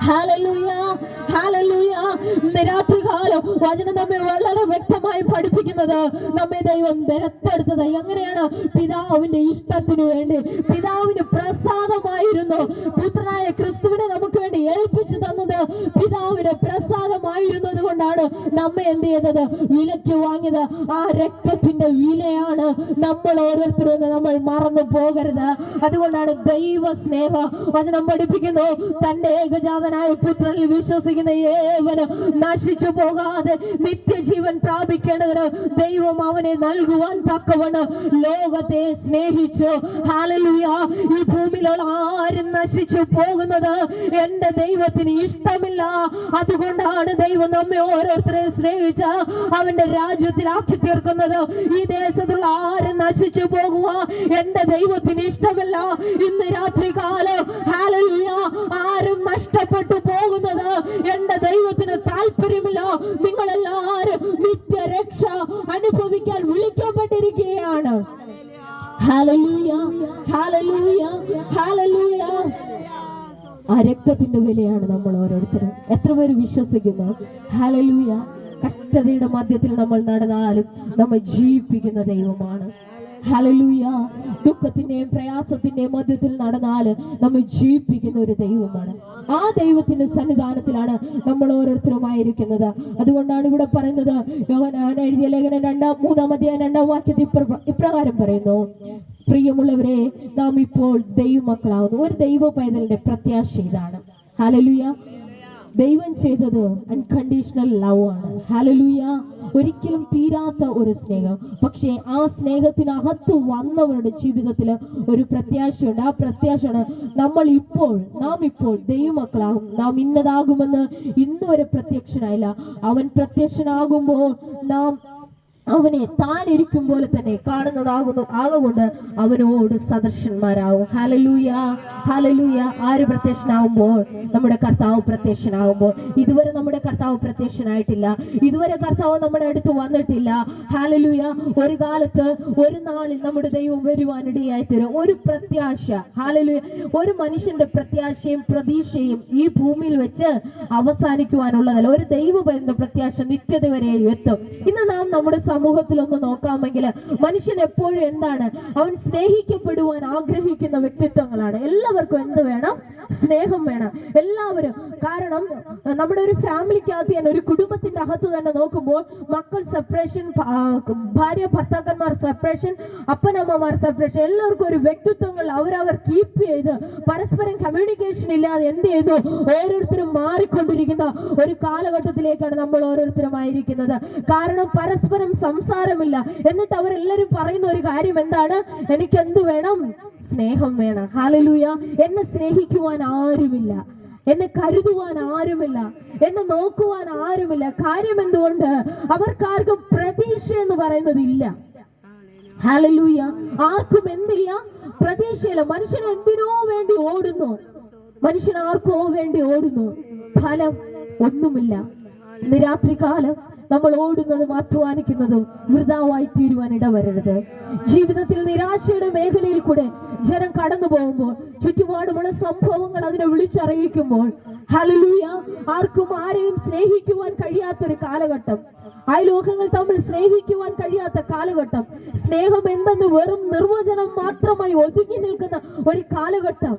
hallelujah hallelujah. രാത്രികാലം വചനം നമ്മെ വളരെ വ്യക്തമായി പഠിപ്പിക്കുന്നത്, നമ്മെ ദൈവം ദത്തെടുത്തത് എങ്ങനെയാണ്? പിതാവിന്റെ ഇഷ്ടത്തിനു വേണ്ടി. പിതാവിന് പ്രസാദമായിരുന്നു പുത്രനായ ക്രിസ്തുവിനെ നമുക്ക് വേണ്ടി ഏൽപ്പിച്ചു തന്നത്. പിതാവിന് പ്രസാദമായിരുന്നത് കൊണ്ടാണ് നമ്മെ എന്ത് ചെയ്തത്? വിലയ്ക്ക് വാങ്ങിയത്. ആ രക്തത്തിന്റെ വിലയാണ് നമ്മൾ ഓരോരുത്തരും നമ്മൾ മറന്നു പോകരുത്. അതുകൊണ്ടാണ് ദൈവ സ്നേഹ വചനം പഠിപ്പിക്കുന്നു, തന്റെ ഏകജാതനായ പുത്രനിൽ വിശ്വസിക്കുന്ന ഏവനും നശിച്ചു പോകാതെ നിത്യജീവൻ പ്രാപിക്കേണ്ടതിന് ദൈവം അവനെ നൽകുവാൻ തക്കവണ്ണം ലോകത്തെ സ്നേഹിച്ചു. ഹല്ലേലൂയ. ഈ ഭൂമിയിലുള്ള ആരും നശിച്ചു പോകുന്നത് എന്റെ ദൈവത്തിന് ഇഷ്ടമില്ല. അതുകൊണ്ടാണ് ദൈവം നമ്മെ ഓരോരുത്തരെയും സ്നേഹിച്ച അവന്റെ രാജ്യത്തിലാക്കി തീർക്കുന്നത്. ഈ ദേശത്തുള്ള ആരും നശിച്ചു പോകുക എന്റെ ദൈവത്തിന് ഇഷ്ടമല്ല. ഇന്ന് രാത്രികാലം ഹല്ലേലൂയ, ആരും നഷ്ടപ്പെട്ടു പോകുന്നത് എന്റെ ദൈവത്തിന് താല്പര്യമില്ല. നിങ്ങളെല്ലാവരും നിത്യരക്ഷ അനുഭവിക്കാൻ വിളിക്കപ്പെട്ടിരിക്കുകയാണ്. Hallelujah hallelujah hallelujah. ആ രക്തത്തിന്റെ വിലയാണ് നമ്മൾ ഓരോരുത്തരും. എത്ര പേര് വിശ്വസിക്കുന്നു? ഹല്ലേലൂയ. കഷ്ടതയുടെ മധ്യത്തിൽ നമ്മൾ നടന്നാലും നമ്മെ ജീവിപ്പിക്കുന്ന ദൈവമാണ്. ഹല്ലേലൂയ. ദുഃഖത്തിന്റെയും പ്രയാസത്തിന്റെയും മധ്യത്തിൽ നടന്നാൽ നമ്മെ ജീവിപ്പിക്കുന്ന ഒരു ദൈവമാണ്. ആ ദൈവത്തിന്റെ സന്നിധാനത്തിലാണ് നമ്മൾ ഓരോരുത്തരുമായിരിക്കുന്നത്. അതുകൊണ്ടാണ് ഇവിടെ പറയുന്നത്, യോഹന്നാൻ എഴുതിയ ലേഖനം 3-ാം വാക്യത്തിൽ ഇപ്രകാരം പറയുന്നു, പ്രിയമുള്ളവരെ, നാം ഇപ്പോൾ ദൈവമക്കളാകുന്നു. ഒരു ദൈവ പൈതലിന്റെ പ്രത്യാശ ഇതാണ്. ഹല്ലേലൂയ. ദൈവം ചെയ്തത് അൺകണ്ടീഷണൽ ലവ് ആണ്. ഹല്ലേലൂയ. ഒരിക്കലും തീരാത്ത ഒരു സ്നേഹം. പക്ഷേ ആ സ്നേഹത്തിനകത്ത് വന്നവരുടെ ജീവിതത്തിൽ ഒരു പ്രത്യാശയുണ്ട്. ആ പ്രത്യാശയാണ് നാം ഇപ്പോൾ ദൈവമക്കളാകും. നാം ഇന്നതാകുമെന്ന് ഇന്നുവരെ പ്രത്യക്ഷനായില്ല. അവൻ പ്രത്യക്ഷനാകുമ്പോൾ നാം അവനെ താൻ ഇരിക്കും പോലെ തന്നെ കാണുന്നതാകുന്നു. ആകൊണ്ട് അവനോട് സദൃശന്മാരാകും. Hallelujah, hallelujah. ആര് പ്രത്യക്ഷനാവുമ്പോൾ? നമ്മുടെ കർത്താവ് പ്രത്യക്ഷനാവുമ്പോൾ. ഇതുവരെ നമ്മുടെ കർത്താവ് പ്രത്യക്ഷനായിട്ടില്ല. ഇതുവരെ കർത്താവ് നമ്മുടെ അടുത്ത് വന്നിട്ടില്ല. ഹല്ലേലൂയ. ഒരു കാലത്ത്, ഒരു നാളിൽ നമ്മുടെ ദൈവം വരുവാനിടയായി തീരും. ഒരു പ്രത്യാശ, ഹല്ലേലൂയ. ഒരു മനുഷ്യന്റെ പ്രത്യാശയും പ്രതീക്ഷയും ഈ ഭൂമിയിൽ വെച്ച് അവസാനിക്കുവാനുള്ളതല്ല. ഒരു ദൈവപരന്റെ പ്രത്യാശ നിത്യത വരെയും എത്തും. ഇന്ന് നാം നമ്മുടെ സമൂഹത്തിൽ ഒന്ന് നോക്കാമെങ്കിൽ മനുഷ്യൻ എപ്പോഴും എന്താണ്? അവൻ സ്നേഹിക്കപ്പെടുവാൻ ആഗ്രഹിക്കുന്ന വ്യക്തിത്വങ്ങളാണ്. എല്ലാവർക്കും എന്ത് വേണം? സ്നേഹം വേണം. എല്ലാവരും. കാരണം നമ്മുടെ ഒരു ഫാമിലിക്കകത്ത് തന്നെ, ഒരു കുടുംബത്തിന്റെ അകത്ത് തന്നെ നോക്കുമ്പോൾ മക്കൾ സെപ്പറേഷൻ, ഭാര്യ ഭർത്താക്കന്മാർ സെപ്പറേഷൻ, അപ്പനമ്മമാർ സെപ്പറേഷൻ, എല്ലാവർക്കും ഒരു വ്യക്തിത്വങ്ങൾ അവരവർ കീപ്പ് ചെയ്ത് പരസ്പരം കമ്മ്യൂണിക്കേഷൻ ഇല്ലാതെ എന്ത് ചെയ്തു? ഓരോരുത്തരും മാറിക്കൊണ്ടിരിക്കുന്ന ഒരു കാലഘട്ടത്തിലേക്കാണ് നമ്മൾ ഓരോരുത്തരും ആയിരിക്കുന്നത്. കാരണം പരസ്പരം സംസാരമില്ല. എന്നിട്ട് അവരെല്ലാരും പറയുന്ന ഒരു കാര്യം എന്താണ്? എനിക്ക് എന്ത് വേണം? സ്നേഹം വേണം. ഹല്ലേലൂയ. എന്നെ സ്നേഹിക്കുവാൻ ആരുമില്ല, എന്നെ കരുതുവാൻ ആരുമില്ല, എന്നെ നോക്കുവാൻ ആരുമില്ല. കാര്യം എന്തുകൊണ്ട്? അവർക്കാർക്കും പ്രതീക്ഷ എന്ന് പറയുന്നത് ഇല്ല. ഹല്ലേലൂയ. ആർക്കും എന്തില്ല? പ്രതീക്ഷയില്ല. മനുഷ്യൻ എന്തിനോ വേണ്ടി ഓടുന്നു. മനുഷ്യൻ ആർക്കോ വേണ്ടി ഓടുന്നു. ഫലം ഒന്നുമില്ല. ഇന്ന് രാത്രികാലം നമ്മൾ ഓടുന്നതും അധ്വാനിക്കുന്നതും വൃഥാവായി തീരുവാൻ ഇടവരരുത്. ജീവിതത്തിൽ നിരാശയുടെ മേഖലയിൽ കൂടെ ജനം കടന്നു പോകുമ്പോൾ, ചുറ്റുപാടുമുള്ള സംഭവങ്ങൾ അതിനെ വിളിച്ചറിയിക്കുമ്പോൾ, ഹല്ലേലൂയ, ആർക്കും ആരെയും സ്നേഹിക്കുവാൻ കഴിയാത്തൊരു കാലഘട്ടം, അയൽലോകങ്ങൾ തമ്മിൽ സ്നേഹിക്കുവാൻ കഴിയാത്ത കാലഘട്ടം, സ്നേഹം എന്തെന്ന് വെറും നിർവചനം മാത്രമായി ഒതുങ്ങി നിൽക്കുന്ന ഒരു കാലഘട്ടം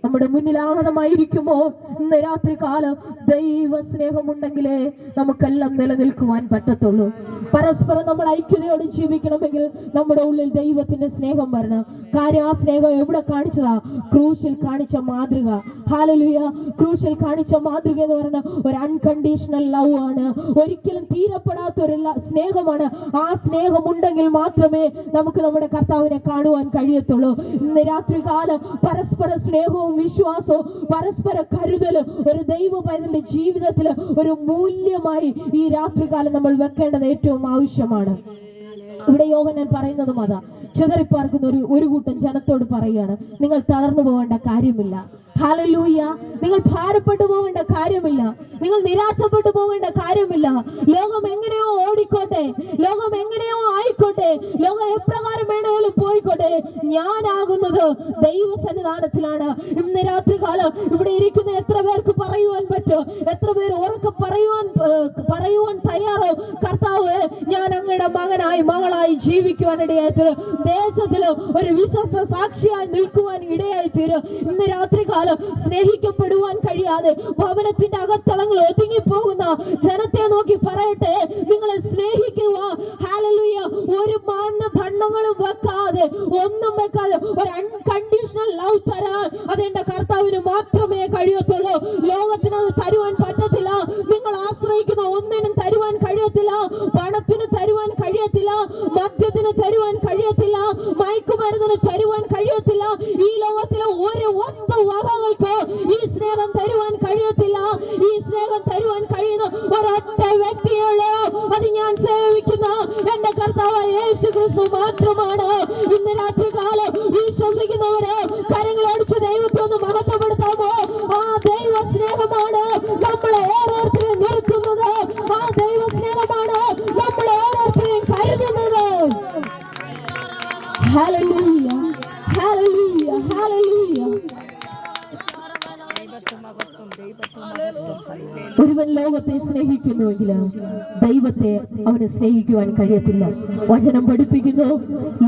നമ്മുടെ മുന്നിലാഹതമായിരിക്കുമോ? ഇന്ന് രാത്രി കാലം ദൈവ സ്നേഹമുണ്ടെങ്കിലേ നമുക്കെല്ലാം നിലനിൽക്കുവാൻ പറ്റത്തുള്ളൂ. പരസ്പരം നമ്മൾ ഐക്യതയോടെ ജീവിക്കണമെങ്കിൽ നമ്മുടെ ഉള്ളിൽ ദൈവത്തിന്റെ സ്നേഹം വരണം. കാര്യം ആ സ്നേഹം എവിടെ കാണിച്ചതാ? ക്രൂശിൽ കാണിച്ച മാതൃക. ഹല്ലേലൂയ. ക്രൂശിൽ കാണിച്ച മാതൃക എന്ന് പറഞ്ഞ ഒരു അൺകണ്ടീഷണൽ ലവ് ആണ്. ഒരിക്കലും തീരപ്പെടാത്ത ഒരു സ്നേഹമാണ്. ആ സ്നേഹം ഉണ്ടെങ്കിൽ മാത്രമേ നമുക്ക് നമ്മുടെ കർത്താവിനെ കാണുവാൻ കഴിയത്തുള്ളൂ. ഇന്ന് രാത്രി കാലം പരസ്പര സ്നേഹവും വിശ്വാസവും പരസ്പര കരുതലും ഒരു ദൈവ പൈതലിന്റെ ജീവിതത്തിൽ ഒരു മൂല്യമായി ഈ രാത്രികാലം നമ്മൾ വെക്കേണ്ടത് ഏറ്റവും ആവശ്യമാണ്. ഇവിടെ യോഹന്നാൻ പറയുന്നതും അതാ. ചിതറിപ്പാർക്കുന്ന ഒരു കൂട്ടം ജനത്തോട് പറയുകയാണ്, നിങ്ങൾ തളർന്നു പോകേണ്ട കാര്യമില്ല. ഹല്ലേലൂയ. നിങ്ങൾ ഭാരപ്പെട്ടു പോകേണ്ട കാര്യമില്ല. നിങ്ങൾ നിരാശപ്പെട്ടു പോകേണ്ട കാര്യമില്ല. ലോകം എങ്ങനെയോ ഓടിക്കോട്ടെ, ലോകം എങ്ങനെയോ ആയിക്കോട്ടെ, ലോകം എപ്രകാരം വേണമെങ്കിലും പോയിക്കോട്ടെ, ഞാനാകുന്നത് ദൈവസന്നിധാനത്തിലാണ്. ഇന്ന് രാത്രികാലം ഇവിടെ ഇരിക്കുന്ന എത്ര പേർക്ക് പറയുവാൻ പറ്റും? എത്ര പേർ ഉറക്കെ പറയുവാൻ തയ്യാറോ? കർത്താവ്, ഞാൻ അങ്ങയുടെ മകനായി മകളായി ജീവിക്കുവാൻ ഇടയായി തീരും. ദേശത്തിൽ ഒരു വിശ്വസ്ത സാക്ഷിയായി നിൽക്കുവാൻ ഇടയായി തീരും. ഇന്ന് രാത്രികാലം സ്നേഹിക്കപ്പെടുവാൻ കഴിയാതെ ഭവനത്തിന്റെ അകത്തളങ്ങൾ ഒതുങ്ങിപ്പോകുന്ന ജനത്തെ നോക്കി പറയട്ടെ, നിങ്ങളെ സ്നേഹിക്കുക. ഹല്ലേലൂയ. ഒരു മാനദണ്ഡങ്ങളും വെക്കാതെ, ഒന്നും വെക്കാതെ ഒരു അൺകണ്ടീഷണൽ ലവ് തരാൻ അതെന്റെ കർത്താവിന് മാത്രമേ കഴിയത്തുള്ളൂ. ലോകത്തിന് അത് തരുവാൻ പറ്റത്തില്ല. നിങ്ങൾ ആശ്രയിക്കുന്ന ഒന്നിനും തരുവാൻ കഴിയത്തില്ല. പണത്തിന് തരുവാൻ കഴിയത്തില്ല, മദ്യത്തിന് തരുവാൻ കഴിയത്തില്ല, മയക്കുമരുന്നിന് തരുവാൻ കഴിയത്തില്ല. ഈ ലോകത്തിലെ ഒരു വസ്തു വകകൾക്ക് ഈ സ്നേഹം തരുവാൻ കഴിയത്തില്ല. ഈ സ്നേഹം തരുവാൻ കഴിയുന്ന ഒരൊറ്റ വ്യക്തിയുള്ളൂ. അത് ഞാൻ സേവിക്കുന്ന എന്റെ കർത്താവ് യേശു ക്രിസ്തു മാത്രമാണ്. ഇന്ന് രാത്രി കാലം വിശ്വസിക്കുന്നവര് കരങ്ങളടിച്ച് ദൈവത്തെ ഒന്ന് മഹത്വപ്പെടുത്താമോ? ആ ദൈവ സ്നേഹമാണ് നമ്മളെ ഓരോരുത്തരെയും നിർത്തുന്നത്. ആ ദൈവ സ്നേഹമാണ് നമ്മളെ ഓരോരുത്തരെയും കരുതുന്നത്. Hallelujah, hallelujah, hallelujah. ഒരുവൻ ലോകത്തെ സ്നേഹിക്കുന്നുവെങ്കിൽ ദൈവത്തെ അവന് സ്നേഹിക്കുവാൻ കഴിയത്തില്ല. വചനം പഠിപ്പിക്കുന്നു,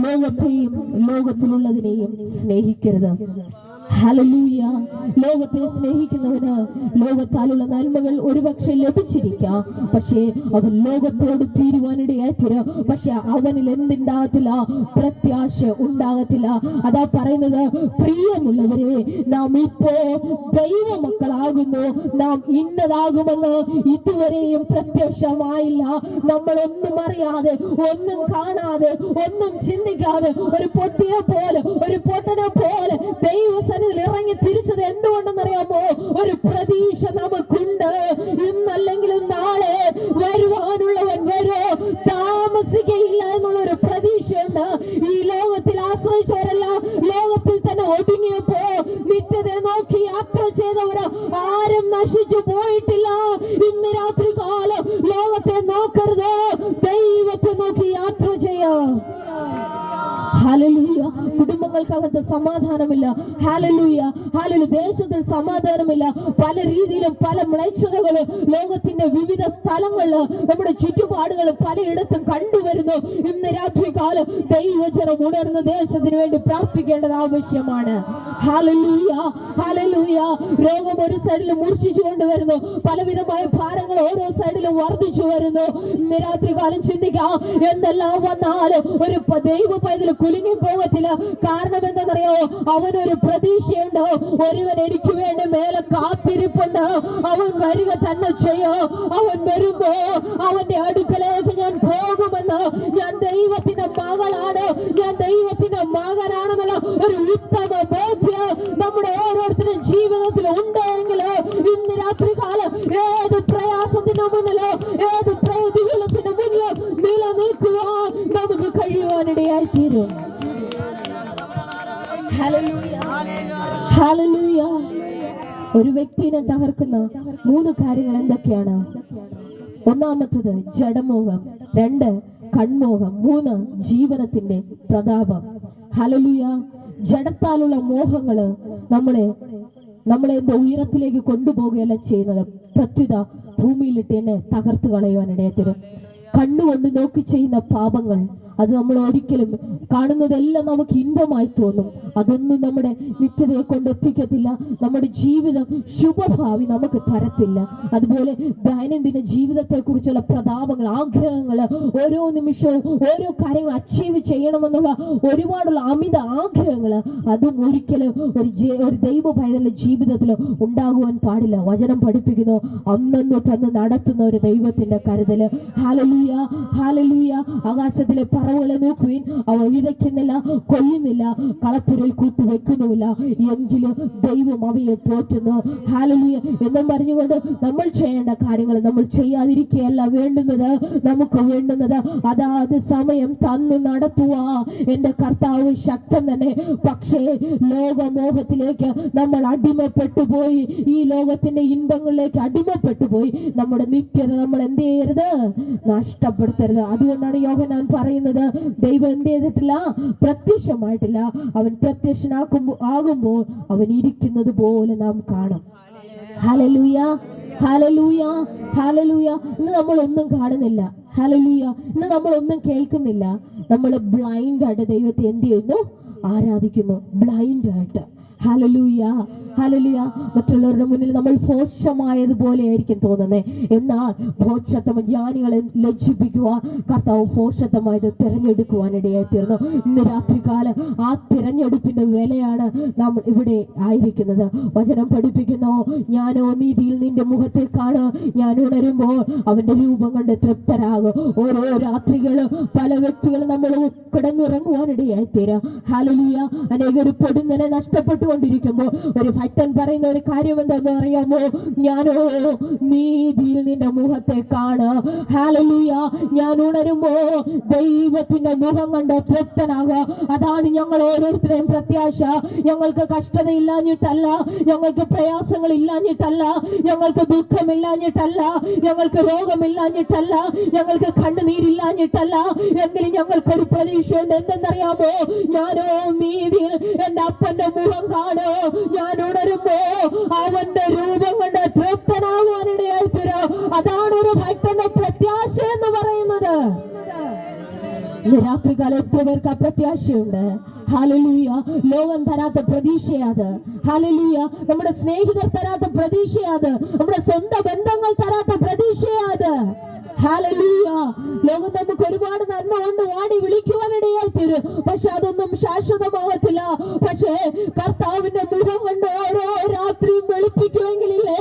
ലോകത്തെയും ലോകത്തിലുള്ളതിനെയും സ്നേഹിക്കരുത്. ഹല്ലേലൂയ. ലോകത്തെ സ്നേഹിക്കുന്നവന് ലോകത്താലുള്ള നന്മകൾ ഒരുപക്ഷെ ലഭിച്ചിരിക്കാം, പക്ഷേ അവൻ ലോകത്തോട് തീരുവാനിടയായി തീരും. പക്ഷെ അവനിൽ എന്തുണ്ടാകത്തില്ല? പ്രത്യാശ ഉണ്ടാകത്തില്ല. അതാ പറയുന്നത്, പ്രിയമുള്ളവരെ, നാം ഇപ്പോൾ ദൈവമക്കളാകുന്നു. നാം ഇന്നതാകുമെന്ന് ഇതുവരെയും പ്രത്യക്ഷമായില്ല. നമ്മൾ ഒന്നും അറിയാതെ, ഒന്നും കാണാതെ, ഒന്നും ചിന്തിക്കാതെ ഒരു പൊട്ടിയെ പോലെ, ഒരു പൊട്ടനെ പോലെ ദൈവസന്നിധിയിൽ ഇറങ്ങി തിരിച്ചത് എന്തുകൊണ്ടെന്നറിയാമോ? ഒരു പ്രതീക്ഷ നമുക്കുണ്ട്. ഇന്നല്ലെങ്കിലും നാളെ വരുവാനുള്ളവൻ വരോ, താമസിക്കയില്ല. അതുകൊണ്ട് ഈ ലോകത്തിൽ ആശ്രയിച്ചവരെല്ലാം ലോകത്തിൽ തന്നെ ഒടുങ്ങിയപ്പോ നിത്യതയെ നോക്കി യാത്ര ചെയ്തവര് ആരും നശിച്ചു പോയിട്ടില്ല. ഇന്ന് രാത്രി കാലം ലോകത്തെ നോക്കരുത്, ദൈവത്തെ നോക്കി യാത്ര ചെയ്യാം. ഹല്ലേലൂയ. കുടുംബങ്ങൾക്കകത്ത് സമാധാനമില്ല. ഹല്ലേലൂയ. ഹല്ലേലൂയ. ദേശത്തിൽ സമാധാനമില്ല. പല രീതിയിലും പല മ്ലേച്ഛതകളും ലോകത്തിന്റെ വിവിധ സ്ഥലങ്ങളിൽ നമ്മുടെ ചുറ്റുപാടുകൾ പലയിടത്തും കണ്ടുവരുന്നു. ഇന്ന് രാത്രി കാലം ദൈവജനം ഉണർന്ന് ദേശത്തിന് വേണ്ടി പ്രാർത്ഥിക്കേണ്ടത് ആവശ്യമാണ്. ഹല്ലേലൂയ. ഹല്ലേലൂയ. രോഗം ഒരു സൈഡിൽ മൂർച്ഛിച്ചു കൊണ്ടുവരുന്നു, പലവിധമായ ഭാരങ്ങൾ ഓരോ സൈഡിലും വർദ്ധിച്ചു വരുന്നു. ഇന്ന് രാത്രി കാലം ചിന്തിക്കാം, എന്തെല്ലാം വന്നാലും ഒരു ദൈവ പൈതൽ കുലുങ്ങി പോകത്തില്ല. കാരണം എന്താണെന്നറിയാമോ? അവനൊരു പ്രതീക്ഷയുണ്ട്. ഒരുവൻ എനിക്ക് വേണ്ടി മേലെ കാത്തിരിപ്പുണ്ട്. അവൻ വരിക തന്നെ ചെയ്യോ. അവൻ വരുമ്പോ അവന്റെ അടുക്കലേക്ക് ഞാൻ പോകുമെന്ന്, ഞാൻ ദൈവത്തിന്റെ മകളാണ്, ഞാൻ ദൈവത്തിന്റെ മകനാണെന്നുള്ള ഒരു ഉത്തമ ബോധ്യം നമ്മുടെ ഓരോരുത്തരും ജീവിതത്തിൽ ഉണ്ടെങ്കിൽ ഇന്ന് രാത്രി കാലം ഏത് പ്രയാസത്തിന് മുന്നിലോ ഏത് പ്രതികൂലത്തിന് മുന്നിലോ നിലനിൽക്കുവാൻ നമുക്ക് കഴിയുവാനിടയായി തീരും. ഹല്ലേലൂയ. ഹല്ലേലൂയ. ഒരു വ്യക്തിയെ തകർക്കുന്ന 3 കാര്യങ്ങൾ എന്തൊക്കെയാണ്? ഒന്നാമത്തത് ജഡമോഹം, 2 കൺമോഹം, 3 ജീവനത്തിന്റെ പ്രതാപം. ഹല്ലേലൂയ. ജഡത്താലുള്ള മോഹങ്ങള് നമ്മളെ എന്താ ഉയരത്തിലേക്ക് കൊണ്ടുപോകുകയല്ല ചെയ്യുന്നത്, പ്രത്യുത ഭൂമിയിലിട്ട് എന്നെ തകർത്ത് കളയുവാനിടയത്തരും. കണ്ണുകൊണ്ട് നോക്കി ചെയ്യുന്ന പാപങ്ങൾ അത് നമ്മൾ ഒരിക്കലും കാണുന്നതെല്ലാം നമുക്ക് ഇമ്പമായി തോന്നും. അതൊന്നും നമ്മുടെ നിത്യതയെ കൊണ്ടെത്തിക്കത്തില്ല. നമ്മുടെ ജീവിതം ശുഭഭാവി നമുക്ക് തരത്തില്ല. അതുപോലെ ദൈനംദിന ജീവിതത്തെ കുറിച്ചുള്ള പ്രതാപങ്ങൾ, ആഗ്രഹങ്ങൾ, ഓരോ നിമിഷവും ഓരോ കാര്യങ്ങൾ അച്ചീവ് ചെയ്യണമെന്നുള്ള ഒരുപാടുള്ള അമിത ആഗ്രഹങ്ങൾ, അതും ഒരിക്കലും ഒരു ദൈവ പൈതലിന്റെ ജീവിതത്തിൽ ഉണ്ടാകുവാൻ പാടില്ല. വചനം പഠിപ്പിക്കുന്നു, അന്നു തന്ന് നടത്തുന്ന ഒരു ദൈവത്തിന്റെ കരുതല്. ഹല്ലേലൂയ. ഹല്ലേലൂയ. ആകാശത്തിലെ പറവുകളെ നോക്കുവിൻ, അവ വിതയ്ക്കുന്നില്ല, കൊയ്യുന്നില്ല, കളപ്പുരയിൽ കൂട്ടുവെക്കുന്നുമില്ല, എങ്കിലും ദൈവം അവയെ പോറ്റുന്നു. ഹല്ലേലൂയ. എന്നും പറഞ്ഞുകൊണ്ട് നമ്മൾ ചെയ്യേണ്ട കാര്യങ്ങൾ നമ്മൾ ചെയ്യാതിരിക്കുകയല്ല വേണ്ടുന്നത്. നമുക്ക് വേണ്ടുന്നത് അതാത് സമയം തന്നു നടത്തുക. എന്റെ കർത്താവ് ശക്തൻ തന്നെ. പക്ഷേ ലോകമോഹത്തിലേക്ക് നമ്മൾ അടിമപ്പെട്ടു പോയി, ഈ ലോകത്തിന്റെ ഇൻപങ്ങളിലേക്ക് അടിമപ്പെട്ടു പോയി നമ്മുടെ നിത്യത നമ്മൾ എന്ത് ചെയ്യരുത്? നഷ്ടപ്പെടുത്തരുത്. അതുകൊണ്ടാണ് യോഹന്നാൻ പറയുന്നത്, ദൈവം എന്ത് ചെയ്തിട്ടില്ല? പ്രത്യക്ഷമായിട്ടില്ല. അവൻ പ്രത്യക്ഷനാകുമ്പോൾ അവൻ ഇരിക്കുന്നത് പോലെ നാം കാണും. ഹല്ലേലൂയ. ഹല്ലേലൂയ. ഹല്ലേലൂയ. ഇന്ന് നമ്മളൊന്നും കാണുന്നില്ല. ഹല്ലേലൂയ. ഇന്ന് നമ്മളൊന്നും കേൾക്കുന്നില്ല. നമ്മൾ ബ്ലൈൻഡ് ആയിട്ട് ദൈവത്തെ എന്ത് ചെയ്യുന്നു? ആരാധിക്കുന്നു. ബ്ലൈൻഡ് ആയിട്ട്. ഹല്ലേലൂയ. ഹല്ലേലൂയ. മറ്റുള്ളവരുടെ മുന്നിൽ നമ്മൾ ഭോഷമായതുപോലെ ആയിരിക്കും തോന്നുന്നത്. എന്നാൽ ഭോഷത്വം ജ്ഞാനികളെ ലജ്ജിപ്പിക്കുക, കർത്താവ് ഭോഷത്വമായത് തിരഞ്ഞെടുക്കുവാനിടയായി തീർന്നു. ഇന്ന് രാത്രികാലം ആ തിരഞ്ഞെടുപ്പിന്റെ വിലയാണ് നാം ഇവിടെ ആയിരിക്കുന്നത്. വചനം പഠിപ്പിക്കുന്നു, ഞാനോ നീതിയിൽ നിന്റെ മുഖത്തെ കാണുക, ഞാൻ ഉണരുമ്പോൾ അവന്റെ രൂപം കണ്ട് തൃപ്തരാകും. ഓരോ രാത്രികളും പല വ്യക്തികളും നമ്മൾ കിടന്നുറങ്ങുവാനിടയായി തീരാം. ഹല്ലേലൂയ. അനേകർ പൊടുന്നനെ നഷ്ടപ്പെട്ടുകൊണ്ടിരിക്കുമ്പോൾ ഒരു ഭക്തൻ പറയുന്ന ഒരു കാര്യം എന്താണെന്ന് അറിയാമോ? ഞാനോ നീതിയിൽ നിന്റെ മുഖത്തെ കാണുക. ഹല്ലേലൂയ. ഞാൻ ഉണരുമ്പോ ദൈവത്തിന്റെ മുഖം കണ്ട് തൃപ്തനാകുക. അതാണ് ഞങ്ങൾ ഓരോരുത്തരെയും പ്രത്യാശ. ഞങ്ങൾക്ക് കഷ്ടത ഇല്ലാഞ്ഞിട്ടല്ല, ഞങ്ങൾക്ക് പ്രയാസങ്ങൾ ഇല്ലാഞ്ഞിട്ടല്ല, ഞങ്ങൾക്ക് ദുഃഖമില്ലാഞ്ഞിട്ടല്ല, ഞങ്ങൾക്ക് രോഗമില്ലാഞ്ഞിട്ടല്ല, ഞങ്ങൾക്ക് കണ്ണുനീരില്ലാഞ്ഞിട്ടല്ല, എങ്കിലും ഞങ്ങൾക്കൊരു പ്രതീക്ഷയുണ്ട്. എന്തെന്നറിയാമോ? ഞാനോ നീതിയിൽ എന്റെ അപ്പന്റെ മുഖം കാണോ. ഞാൻ ഉണരുമ്പോ അവന്റെ രൂപം കൊണ്ട് തൃപ്തനാകുവാനിടയായി തീരും. അതാണ് ഒരു ഭക്തന്റെ പ്രത്യാശ എന്ന് പറയുന്നത്. രാത്രികാലം എത്ര പേർക്ക് ആ പ്രത്യാശയുണ്ട്? ഹല്ലേലൂയ. ലോകം തരാത്ത പ്രതീക്ഷയാത്. ഹല്ലേലൂയ. നമ്മുടെ സ്നേഹിതർ തരാത്ത പ്രതീക്ഷയാത്. നമ്മുടെ സ്വന്തം ബന്ധങ്ങൾ തരാത്ത പ്രതീക്ഷയാത്. ഹല്ലേലൂയ. ലോകം നമുക്ക് ഒരുപാട് നന്മ കൊണ്ട് വാടി വിളിക്കുവാനിടയായി തീരും. പക്ഷെ അതൊന്നും ശാശ്വതമാകത്തില്ല. പക്ഷേ കർത്താവിന്റെ മുഖം കൊണ്ട് ഓരോ രാത്രിയും വെളുപ്പിക്കുമെങ്കിലേ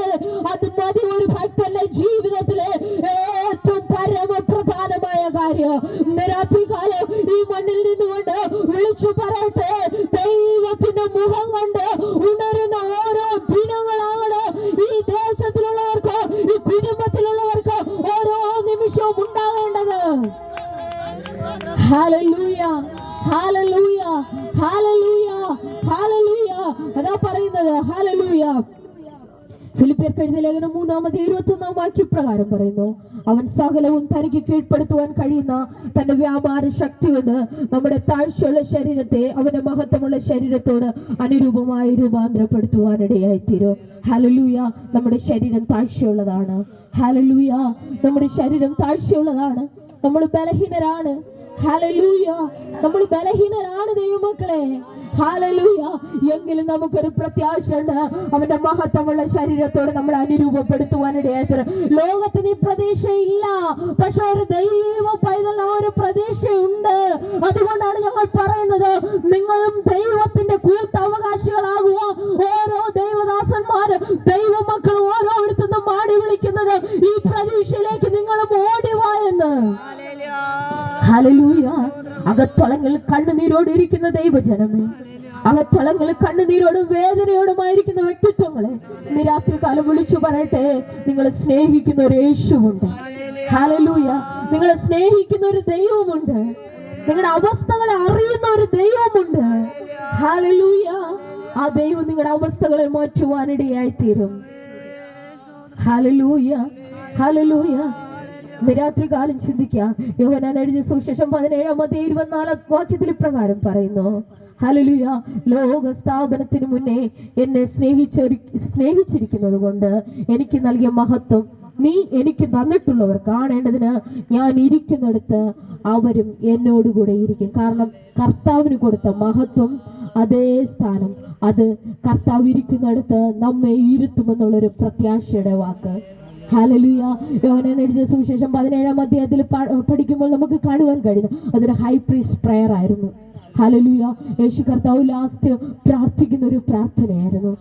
അത് മതി ഒരു ഭക്തന്റെ ജീവിതത്തിലെ ഏറ്റവും പരമപ്രധാനമായ കാര്യം. ഇന്ന് രാത്രികാലം ഈ മണ്ണിൽ നിന്നുകൊണ്ട് വിളിച്ചു പറയട്ടെ, ദൈവത്തിന്റെ മുഖം കൊണ്ട് ഉണരുന്ന ഓരോ ദിനങ്ങളാണ് ഈ ദേശത്തിലുള്ളവർക്ക്, ഈ കുടുംബത്തിലുള്ളവർക്ക് ഓരോ നിമിഷവും ഉണ്ടാകേണ്ടത്. ഹല്ലേലൂയ. Hallelujah, hallelujah, hallelujah. അതാ പറയുന്നത്. ഹല്ലേലൂയ. ഫിലിപ്പിയർക്ക് എഴുതിയ ലേഖനം 3:21 വാക്യപ്രകാരം പറയുന്നു, അവൻ സകലവും തനിക്ക് കീഴ്പ്പെടുത്തുവാൻ കഴിയുന്ന തന്റെ വ്യാപാര ശക്തി കൊണ്ട് നമ്മുടെ താഴ്ചയുള്ള ശരീരത്തെ അവന്റെ മഹത്വമുള്ള ശരീരത്തോട് അനുരൂപമായി രൂപാന്തരപ്പെടുത്തുവാനിടയായിത്തീരും. ഹല്ലേലൂയ. നമ്മുടെ ശരീരം താഴ്ചയുള്ളതാണ്. ഹല്ലേലൂയ. നമ്മുടെ ശരീരം താഴ്ചയുള്ളതാണ്. നമ്മൾ ബലഹീനരാണ്. ഹല്ലേലൂയ. നമ്മൾ ബലഹീനരാണ് ദൈവമക്കളെ. ഹല്ലേലൂയ. എങ്കിലും നമുക്കൊരു പ്രത്യാശയുണ്ട്. അവന്റെ മഹത്വമുള്ള ശരീരത്തോട് നമ്മൾ അനുരൂപപ്പെടുത്തുവാനിടയായിട്ട് ലോകത്തിന് ഈ പ്രതീക്ഷയില്ല, പക്ഷെ ഒരു ദൈവ പൈതലിന് ഒരു പ്രതീക്ഷയുണ്ട്. അതുകൊണ്ടാണ് ഞങ്ങൾ പറയുന്നത്, നിങ്ങളും ദൈവത്തിന്റെ കൂട്ടവകാശികളാകുക. ഓരോ ദൈവദാസന്മാര് ദൈവമക്കൾ ഓരോരുത്തരും മാടി വിളിക്കുന്നത് ഈ പ്രതീക്ഷയിലേക്ക് നിങ്ങളും ഓടിവാ എന്ന്. ഹല്ലേലൂയ. അകത്തളങ്ങളിൽ കണ്ണുനീരോട് ഇരിക്കുന്ന ദൈവജനമേ, അകത്തളങ്ങളിൽ കണ്ണുനീരോടും വേദനയോടുമായിരിക്കുന്ന വ്യക്തിത്വങ്ങളെ ഇന്ന് രാത്രികാലം വിളിച്ചു പറയട്ടെ, നിങ്ങളെ സ്നേഹിക്കുന്ന ഒരു യേശുവുണ്ട്. ഹല്ലേലൂയ. നിങ്ങളെ സ്നേഹിക്കുന്ന ഒരു ദൈവമുണ്ട്. നിങ്ങളുടെ അവസ്ഥകളെ അറിയുന്ന ഒരു ദൈവമുണ്ട്. ഹല്ലേലൂയ. ആ ദൈവം നിങ്ങളുടെ അവസ്ഥകളെ മാറ്റുവാനിടയായിത്തീരും. Hallelujah, hallelujah. രാത്രികാലം ചിന്തിക്കുക. യോഹന്നാൻ എഴുതിയ സുവിശേഷം 17:24 വാക്യത്തിൽ പ്രകാരം പറയുന്നു, ഹല്ലേലൂയ, ലോക സ്ഥാപനത്തിന് മുന്നേ എന്നെ സ്നേഹിച്ചിരിക്കുന്നത് കൊണ്ട് എനിക്ക് നൽകിയ മഹത്വം നീ എനിക്ക് തന്നിട്ടുള്ളവർ കാണേണ്ടതിന് ഞാൻ ഇരിക്കുന്നിടത്ത് അവരും എന്നോടുകൂടെ ഇരിക്കും. കാരണം കർത്താവിന് കൊടുത്ത മഹത്വം, അതേ സ്ഥാനം, അത് കർത്താവ് ഇരിക്കുന്നിടത്ത് നമ്മെ ഇരുത്തുമെന്നുള്ളൊരു പ്രത്യാശയുടെ വാക്ക്. ഹല്ലേലൂയ. യോഹന്നാൻ എഴുതിയ സുവിശേഷം 17-ാം അധ്യായത്തിൽ പഠിക്കുമ്പോൾ നമുക്ക് കാണുവാൻ കഴിയുന്നു, അതൊരു ഹൈ പ്രീസ്റ്റ് പ്രയർ ആയിരുന്നു. ഹല്ലേലൂയ. യേശു കർത്താവ് ലാസ്റ്റ് പ്രാർത്ഥിക്കുന്ന ഒരു പ്രാർത്ഥനയായിരുന്നു.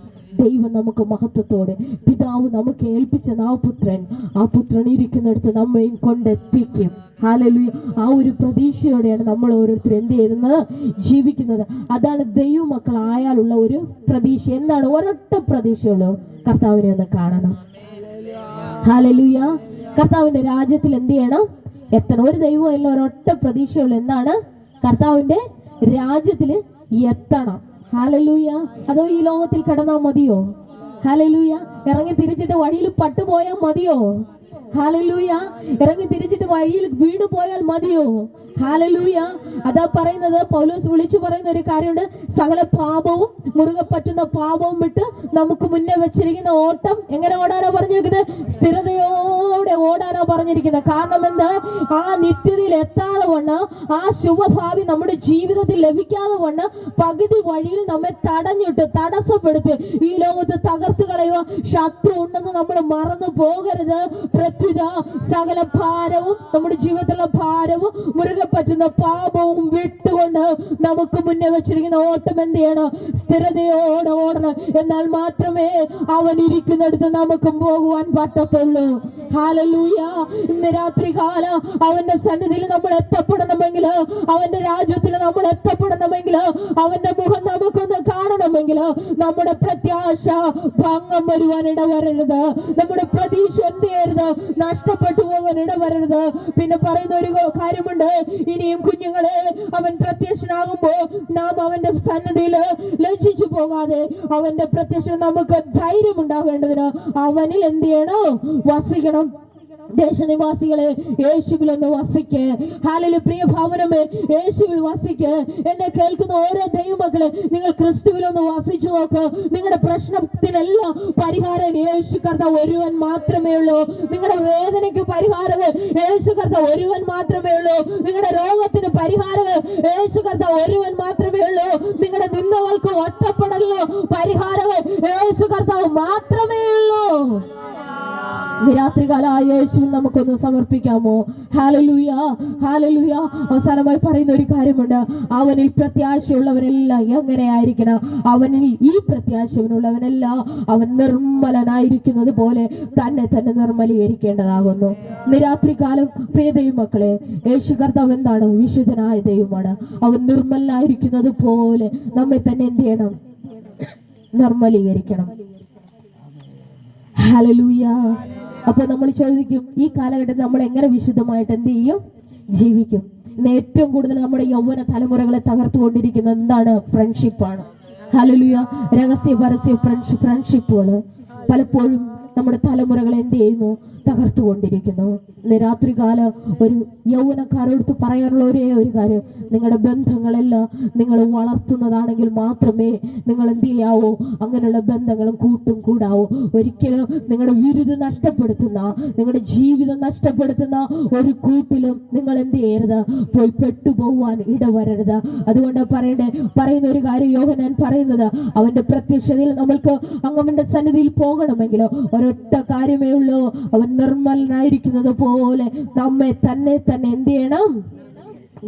ദൈവം നമുക്ക് മഹത്വത്തോടെ, പിതാവ് നമുക്ക് ഏൽപ്പിച്ച ആ പുത്രൻ ഇരിക്കുന്നിടത്ത് നമ്മയും കൊണ്ടെത്തിക്കും. ഹല്ലേലൂയ. ആ ഒരു പ്രതീക്ഷയോടെയാണ് നമ്മൾ ഓരോരുത്തരും എന്ത് ചെയ്യുന്നത്? ജീവിക്കുന്നത്. അതാണ് ദൈവമക്കളായാലുള്ള ഒരു പ്രതീക്ഷ. എന്താണ്? ഒരൊറ്റ പ്രതീക്ഷയുള്ളൂ, കർത്താവിനെ ഒന്ന് കാണണം. ഹല്ലേലൂയ. കർത്താവിന്റെ രാജ്യത്തിൽ എന്ത് ചെയ്യണം? എത്തണം. ഒരു ദൈവമല്ല, ഒരൊറ്റ പ്രതീക്ഷയുള്ളൂ. എന്താണ്? കർത്താവിന്റെ രാജ്യത്തിൽ എത്തണം. ഹല്ലേലൂയ. അതോ ഈ ലോകത്തിൽ കിടന്നാൽ മതിയോ? ഹല്ലേലൂയ. ഇറങ്ങി തിരിച്ചിട്ട് വഴിയിൽ പട്ടുപോയാൽ മതിയോ? ഹല്ലേലൂയ. ഇറങ്ങി തിരിച്ചിട്ട് വഴിയിൽ വീണു പോയാൽ മതിയോ? ഹല്ലേലൂയ. അതാ പറയുന്നത്, പൗലോസ് വിളിച്ചു പറയുന്ന ഒരു കാര്യമുണ്ട്, സകല പാപവും മുറുകെ പറ്റുന്ന പാപവും വിട്ട് നമുക്ക് മുന്നേ വെച്ചിരിക്കുന്ന ഓട്ടം എങ്ങനെ ഓടാനോ പറഞ്ഞിരിക്കുന്നത്? സ്ഥിരതയോടെ ഓടാനോ പറഞ്ഞിരിക്കുന്നത്. കാരണം എന്താ? ആ നിത്യതയിൽ എത്താതെ വണ്ണം, ആ ശുഭഭാവി നമ്മുടെ ജീവിതത്തിൽ ലഭിക്കാതെ വണ്ണം പകുതി വഴിയിൽ നമ്മെ തടഞ്ഞിട്ട് തടസ്സപ്പെടുത്തി ഈ ലോകത്ത് തകർത്ത് കളയുക ശത്രു ഉണ്ടെന്ന് നമ്മൾ മറന്നു പോകരുത്. പ്രത്യുത സകല ഭാരവും, നമ്മുടെ ജീവിതത്തിലുള്ള ഭാരവും മുറുകെ പറ്റുന്ന പാപവും വിട്ടുകൊണ്ട് നമുക്ക് മുന്നേ വെച്ചിരിക്കുന്ന ഓട്ടം എന്ത് ചെയ്യണം? സ്ഥിരതയോടെ ഓടണം. എന്നാൽ മാത്രമേ അവൻ ഇരിക്കുന്നിടത്ത് നമുക്കും പോകുവാൻ പറ്റത്തുള്ളൂ. ഹല്ലേലൂയ. ഇന്ന് രാത്രികാല അവന്റെ സന്നിധിയിൽ നമ്മൾ എത്തപ്പെടണമെങ്കിൽ, അവന്റെ രാജ്യത്തിൽ നമ്മൾ എത്തപ്പെടണമെങ്കിൽ, അവന്റെ മുഖം നമുക്കൊന്ന് കാണണമെങ്കിൽ നമ്മുടെ പ്രത്യാശ ഭംഗം വരുവാൻ ഇടവരരുത്. നമ്മുടെ പ്രതീക്ഷ എന്ത് ചെയ്യരുത്? നഷ്ടപ്പെട്ടു പോകാൻ ഇടവരരുത്. പിന്നെ പറയുന്ന ഒരു കാര്യമുണ്ട്, ഇനിയും കുഞ്ഞുങ്ങളെ, അവൻ പ്രത്യക്ഷനാകുമ്പോ നാം അവന്റെ സന്നിധിയിൽ ലജ്ജിച്ചു പോകാതെ അവന്റെ പ്രത്യക്ഷം നമുക്ക് ധൈര്യം ഉണ്ടാകേണ്ടതിന് അവനിൽ എന്ത് ചെയ്യണം? വസിക്കണം. ദേശനിവാസികളെ, യേശുവിലൊന്ന് വസിക്ക്. ഹല്ലേലൂയ. പ്രിയ ഭവനമേ, യേശുവിൽ വസിക്ക്. എന്നെ കേൾക്കുന്ന ഓരോ ദൈവമക്കളെ, നിങ്ങൾ ക്രിസ്തുവിലൊന്ന് വസിച്ചു നോക്ക്. നിങ്ങളുടെ പ്രശ്നത്തിനെല്ലാം പരിഹാരം യേശു കർത്താവ് ഒരുവൻ മാത്രമേ ഉള്ളൂ. നിങ്ങളുടെ വേദനയ്ക്ക് പരിഹാരങ്ങൾ യേശു കർത്താവ് ഒരുവൻ മാത്രമേ ഉള്ളൂ. നിങ്ങളുടെ രോഗത്തിന് പരിഹാരങ്ങൾ യേശു കർത്താവ് ഒരുവൻ മാത്രമേ ഉള്ളൂ. നിങ്ങളുടെ നിന്ദകൾക്ക് ഒറ്റപ്പെടലിന് പരിഹാരങ്ങൾ യേശു കർത്താവ് മാത്രമേ ഉള്ളൂ. രാത്രികാലം യേശുവിൽ നമുക്കൊന്ന് സമർപ്പിക്കാമോ? Hallelujah, hallelujah. അവസാനമായി പറയുന്ന ഒരു കാര്യമുണ്ട്, അവനിൽ പ്രത്യാശയുള്ളവനെല്ലാം എങ്ങനെയായിരിക്കണം? അവനിൽ ഈ പ്രത്യാശയുള്ളവനെല്ലാം അവൻ നിർമ്മലനായിരിക്കുന്നത് പോലെ തന്നെ നിർമ്മലീകരിക്കേണ്ടതാകുന്നു. ഇന്ന് രാത്രികാലം പ്രിയ ദൈവമക്കളെ, യേശു കർത്താവ് എന്താണ്? വിശുദ്ധനായ ദൈവമാണ്. അവൻ നിർമ്മലനായിരിക്കുന്നത് പോലെ നമ്മെ തന്നെ എന്ത് ചെയ്യണം? നിർമ്മലീകരിക്കണം. ഹല്ലേലൂയ. അപ്പോൾ നമ്മൾ ചോദിക്കും, ഈ കാലഘട്ടത്തിൽ നമ്മൾ എങ്ങനെ വിശുദ്ധമായിട്ട് എന്ത് ചെയ്യും? ജീവിക്കും. ഇന്ന് ഏറ്റവും കൂടുതൽ നമ്മുടെ യൗവന തലമുറകളെ തകർത്തുകൊണ്ടിരിക്കുന്ന എന്താണ്? ഫ്രണ്ട്ഷിപ്പാണ്. ഹല്ലേലൂയ. രഹസ്യ പരസ്യ ഫ്രണ്ട്ഷിപ്പുകൾ പലപ്പോഴും നമ്മുടെ തലമുറകൾ എന്ത് ചെയ്യുന്നു? തകർത്തുകൊണ്ടിരിക്കുന്നു. ഇന്ന് രാത്രികാല ഒരു യൗവനക്കാരോടുത്ത് പറയാനുള്ള ഒരേ ഒരു കാര്യം, നിങ്ങളുടെ ബന്ധങ്ങളെല്ലാം നിങ്ങൾ വളർത്തുന്നതാണെങ്കിൽ മാത്രമേ നിങ്ങൾ എന്ത് ചെയ്യാവോ? അങ്ങനെയുള്ള ബന്ധങ്ങളും കൂട്ടും കൂടാവോ. ഒരിക്കലും നിങ്ങളുടെ വിരുദ്ധ നഷ്ടപ്പെടുത്തുന്ന, നിങ്ങളുടെ ജീവിതം നഷ്ടപ്പെടുത്തുന്ന ഒരു കൂട്ടിലും നിങ്ങൾ എന്ത് ചെയ്യരുത്? പോയി പെട്ടുപോകുവാൻ ഇടവരരുത്. അതുകൊണ്ട് പറയുന്ന ഒരു കാര്യം യോഹന്നാൻ പറയുന്നത്, അവന്റെ പ്രത്യക്ഷതയിൽ നമ്മൾക്ക് അങ്ങവന്റെ സന്നിധിയിൽ പോകണമെങ്കിലോ ഒരൊറ്റ കാര്യമേ ഉള്ളൂ, അവൻ നിർമ്മലനായിരിക്കുന്നത് പോലെ നമ്മെ തന്നെ എന്ത് ചെയ്യണം?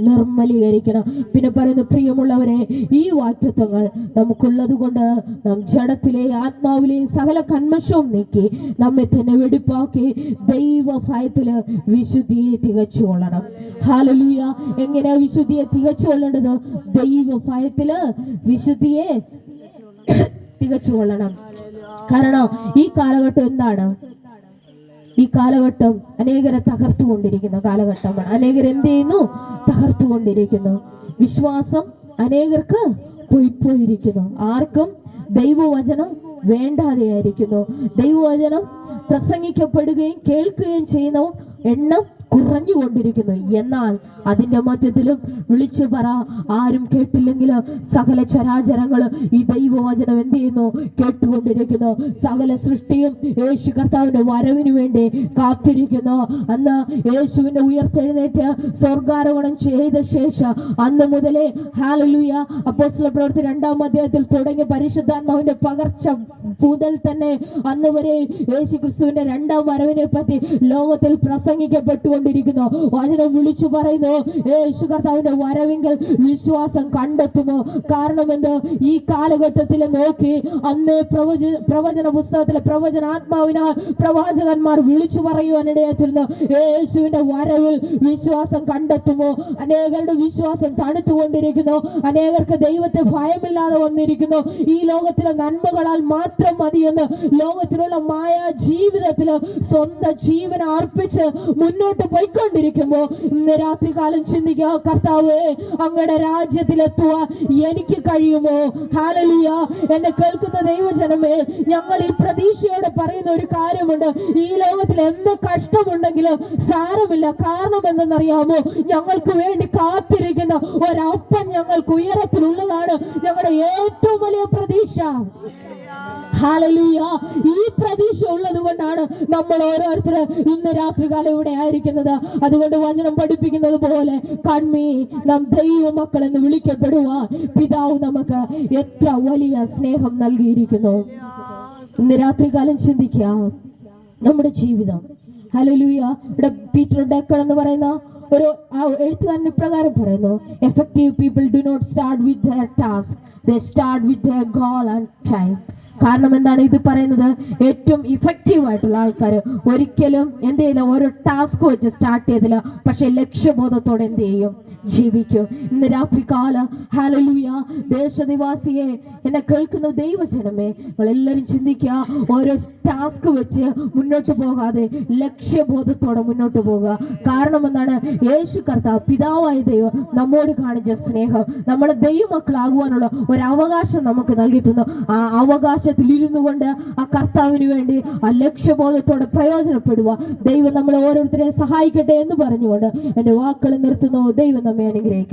നിർമ്മലീകരിക്കണം. പിന്നെ പറയുന്നു, പ്രിയമുള്ളവരെ, ഈ വാക്തത്വങ്ങൾ നമുക്കുള്ളത് കൊണ്ട് നാം ജഡത്തിലെയും ആത്മാവിലെയും സകല കന്മഷവും നീക്കി നമ്മെ തന്നെ വെടിപ്പാക്കി ദൈവ ഭയത്തില് വിശുദ്ധിയെ തികച്ചുകൊള്ളണം. ഹല്ലേലൂയ. എങ്ങനെയാ വിശുദ്ധിയെ തികച്ചുകൊള്ളേണ്ടത്? ദൈവ ഭയത്തില് വിശുദ്ധിയെ തികച്ചുകൊള്ളണം. കാരണം ഈ കാലഘട്ടം എന്താണ്? ഈ കാലഘട്ടം അനേകരെ തകർത്തുകൊണ്ടിരിക്കുന്ന കാലഘട്ടമാണ്. അനേകർ എന്ത് ചെയ്യുന്നു? തകർത്തുകൊണ്ടിരിക്കുന്നു. വിശ്വാസം അനേകർക്ക് പോയിരിക്കുന്നു. ആർക്കും ദൈവവചനം വേണ്ടാതെയായിരിക്കുന്നു. ദൈവവചനം പ്രസംഗിക്കപ്പെടുകയും കേൾക്കുകയും ചെയ്യുന്ന എണ്ണം കുറഞ്ഞുകൊണ്ടിരിക്കുന്നു. എന്നാൽ അതിന്റെ മധ്യത്തിലും വിളിച്ചു പറ, ആരും കേട്ടില്ലെങ്കിൽ സകല ചരാചരങ്ങളും ഈ ദൈവവചനം എന്ത് ചെയ്യുന്നു? കേട്ടുകൊണ്ടിരിക്കുന്നു. സകല സൃഷ്ടിയും യേശു കർത്താവിന്റെ വരവിന് വേണ്ടി കാത്തിരിക്കുന്നു. അന്ന് യേശുവിന്റെ ഉയർത്തെഴുന്നേറ്റ് സ്വർഗാരോഹണം ചെയ്ത ശേഷം അന്ന് മുതലേ ഹല്ലേലൂയ അപ്പോസ്തല പ്രവൃത്തി 2-ാം അധ്യായത്തിൽ തുടങ്ങിയ പരിശുദ്ധാത്മാവിന്റെ പകർച്ച മുതൽ തന്നെ അന്ന് വരെ യേശു ക്രിസ്തുവിന്റെ 2-ാം വരവിനെ പറ്റി ലോകത്തിൽ പ്രസംഗിക്കപ്പെട്ടുകൊണ്ടിരിക്കുന്നു. വചനം വിളിച്ചു പറയുന്നു, യേശു കർത്താവിന്റെ വരവിങ്കൽ വിശ്വാസം കണ്ടെത്തുമോ? കാരണം എന്ത്? ഈ കാലഘട്ടത്തിൽ നോക്കി അന്നേ പ്രവചന പുസ്തകത്തിലെ പ്രവചനാത്മാവിനാൽ പ്രവാചകന്മാർ വിളിച്ചു പറയുവാനിടയായിരുന്നു, യേശുവിന്റെ വരവിൽ വിശ്വാസം കണ്ടെത്തുമോ? അനേകരുടെ വിശ്വാസം തണുത്തുകൊണ്ടിരിക്കുന്നു. അനേകർക്ക് ദൈവത്തെ ഭയമില്ലാതെ വന്നിരിക്കുന്നു. ഈ ലോകത്തിലെ നന്മകളാൽ മാത്രം മതിയെന്ന് ലോകത്തിലുള്ള മായ ജീവിതത്തില് സ്വന്തം ജീവൻ അർപ്പിച്ച് മുന്നോട്ട് പോയിക്കൊണ്ടിരിക്കുമ്പോ ഇന്ന് രാത്രികാലം ചിന്തിക്കുക, കർത്താവേ, അങ്ങയുടെ രാജ്യത്തിലെത്തുവാൻ എനിക്ക് കഴിയുമോ? ഹല്ലേലൂയ. എന്നെ കേൾക്കുന്ന ദൈവജനമേ, ഞങ്ങൾ ഈ പ്രതീക്ഷയോടെ പറയുന്ന ഒരു കാര്യമുണ്ട്. ഈ ലോകത്തിൽ എന്ത് കഷ്ടമുണ്ടെങ്കിലും സാരമില്ല. കാരണം എന്തെന്നറിയാമോ? ഞങ്ങൾക്ക് വേണ്ടി കാത്തിരിക്കുന്ന ഒരപ്പൻ ഞങ്ങൾക്ക് ഉയരത്തിലുള്ളതാണ് ഞങ്ങളുടെ ഏറ്റവും വലിയ പ്രതീക്ഷ. ഹല്ലേലൂയ. ഈ പ്രതീക്ഷ ഉള്ളത് കൊണ്ടാണ് നമ്മൾ ഓരോരുത്തരും ഇന്ന് രാത്രികാലം ഇവിടെ ആയിരിക്കുന്നത്. അതുകൊണ്ട് വചനം പഠിപ്പിക്കുന്നത് പോലെ കൺമീ നാം ദൈവ മക്കൾ എന്ന് വിളിക്കപ്പെടുവാൻ പിതാവ് നമുക്ക് എത്ര വലിയ സ്നേഹം നൽകിയിരിക്കുന്നു. ഇന്ന് രാത്രികാലം ചിന്തിക്കാം നമ്മുടെ ജീവിതം. ഹല്ലേലൂയ. ഇവിടെ പീറ്റർ ഡക്കൺ എന്ന് പറയുന്ന ഒരു എഴുത്തുകാരൻ ഇപ്രകാരം പറയുന്നു, effective people do not start with their task, they start with their goal and time. കാരണം എന്താണ് ഇത് പറയുന്നത്? ഏറ്റവും ഇഫക്റ്റീവ് ആയിട്ടുള്ള ആൾക്കാർ ഒരിക്കലും എന്ത് ചെയ്യില്ല, ഓരോ ടാസ്ക് വെച്ച് സ്റ്റാർട്ട് ചെയ്തില്ല, പക്ഷെ ലക്ഷ്യബോധത്തോടെ എന്ത് ചെയ്യും? ജീവിക്കും. ഇന്ന് രാത്രികാലം ഹല്ലേലൂയ ദേശനിവാസിയെ, എന്നെ കേൾക്കുന്ന ദൈവജനമേ, നമ്മളെല്ലാവരും ചിന്തിക്കുക, ഓരോ ടാസ്ക് വെച്ച് മുന്നോട്ട് പോകാതെ ലക്ഷ്യബോധത്തോടെ മുന്നോട്ട് പോകുക. കാരണം എന്താണ്? യേശു കർത്താവ് പിതാവായ ദൈവം നമ്മോട് കാണിച്ച സ്നേഹം, നമ്മളെ ദൈവമക്കളാകുവാനുള്ള ഒരു അവകാശം നമുക്ക് നൽകി തന്നു. ആ അവകാശത്തിൽ ഇരുന്നു കൊണ്ട് ആ കർത്താവിന് വേണ്ടി ആ ലക്ഷ്യബോധത്തോടെ പ്രയോജനപ്പെടുക. ദൈവം നമ്മളെ ഓരോരുത്തരെയും സഹായിക്കട്ടെ എന്ന് പറഞ്ഞുകൊണ്ട് എൻ്റെ വാക്കുകൾ നിർത്തുന്നു. ദൈവം നമ്മെ അനുഗ്രഹിക്കട്ടെ.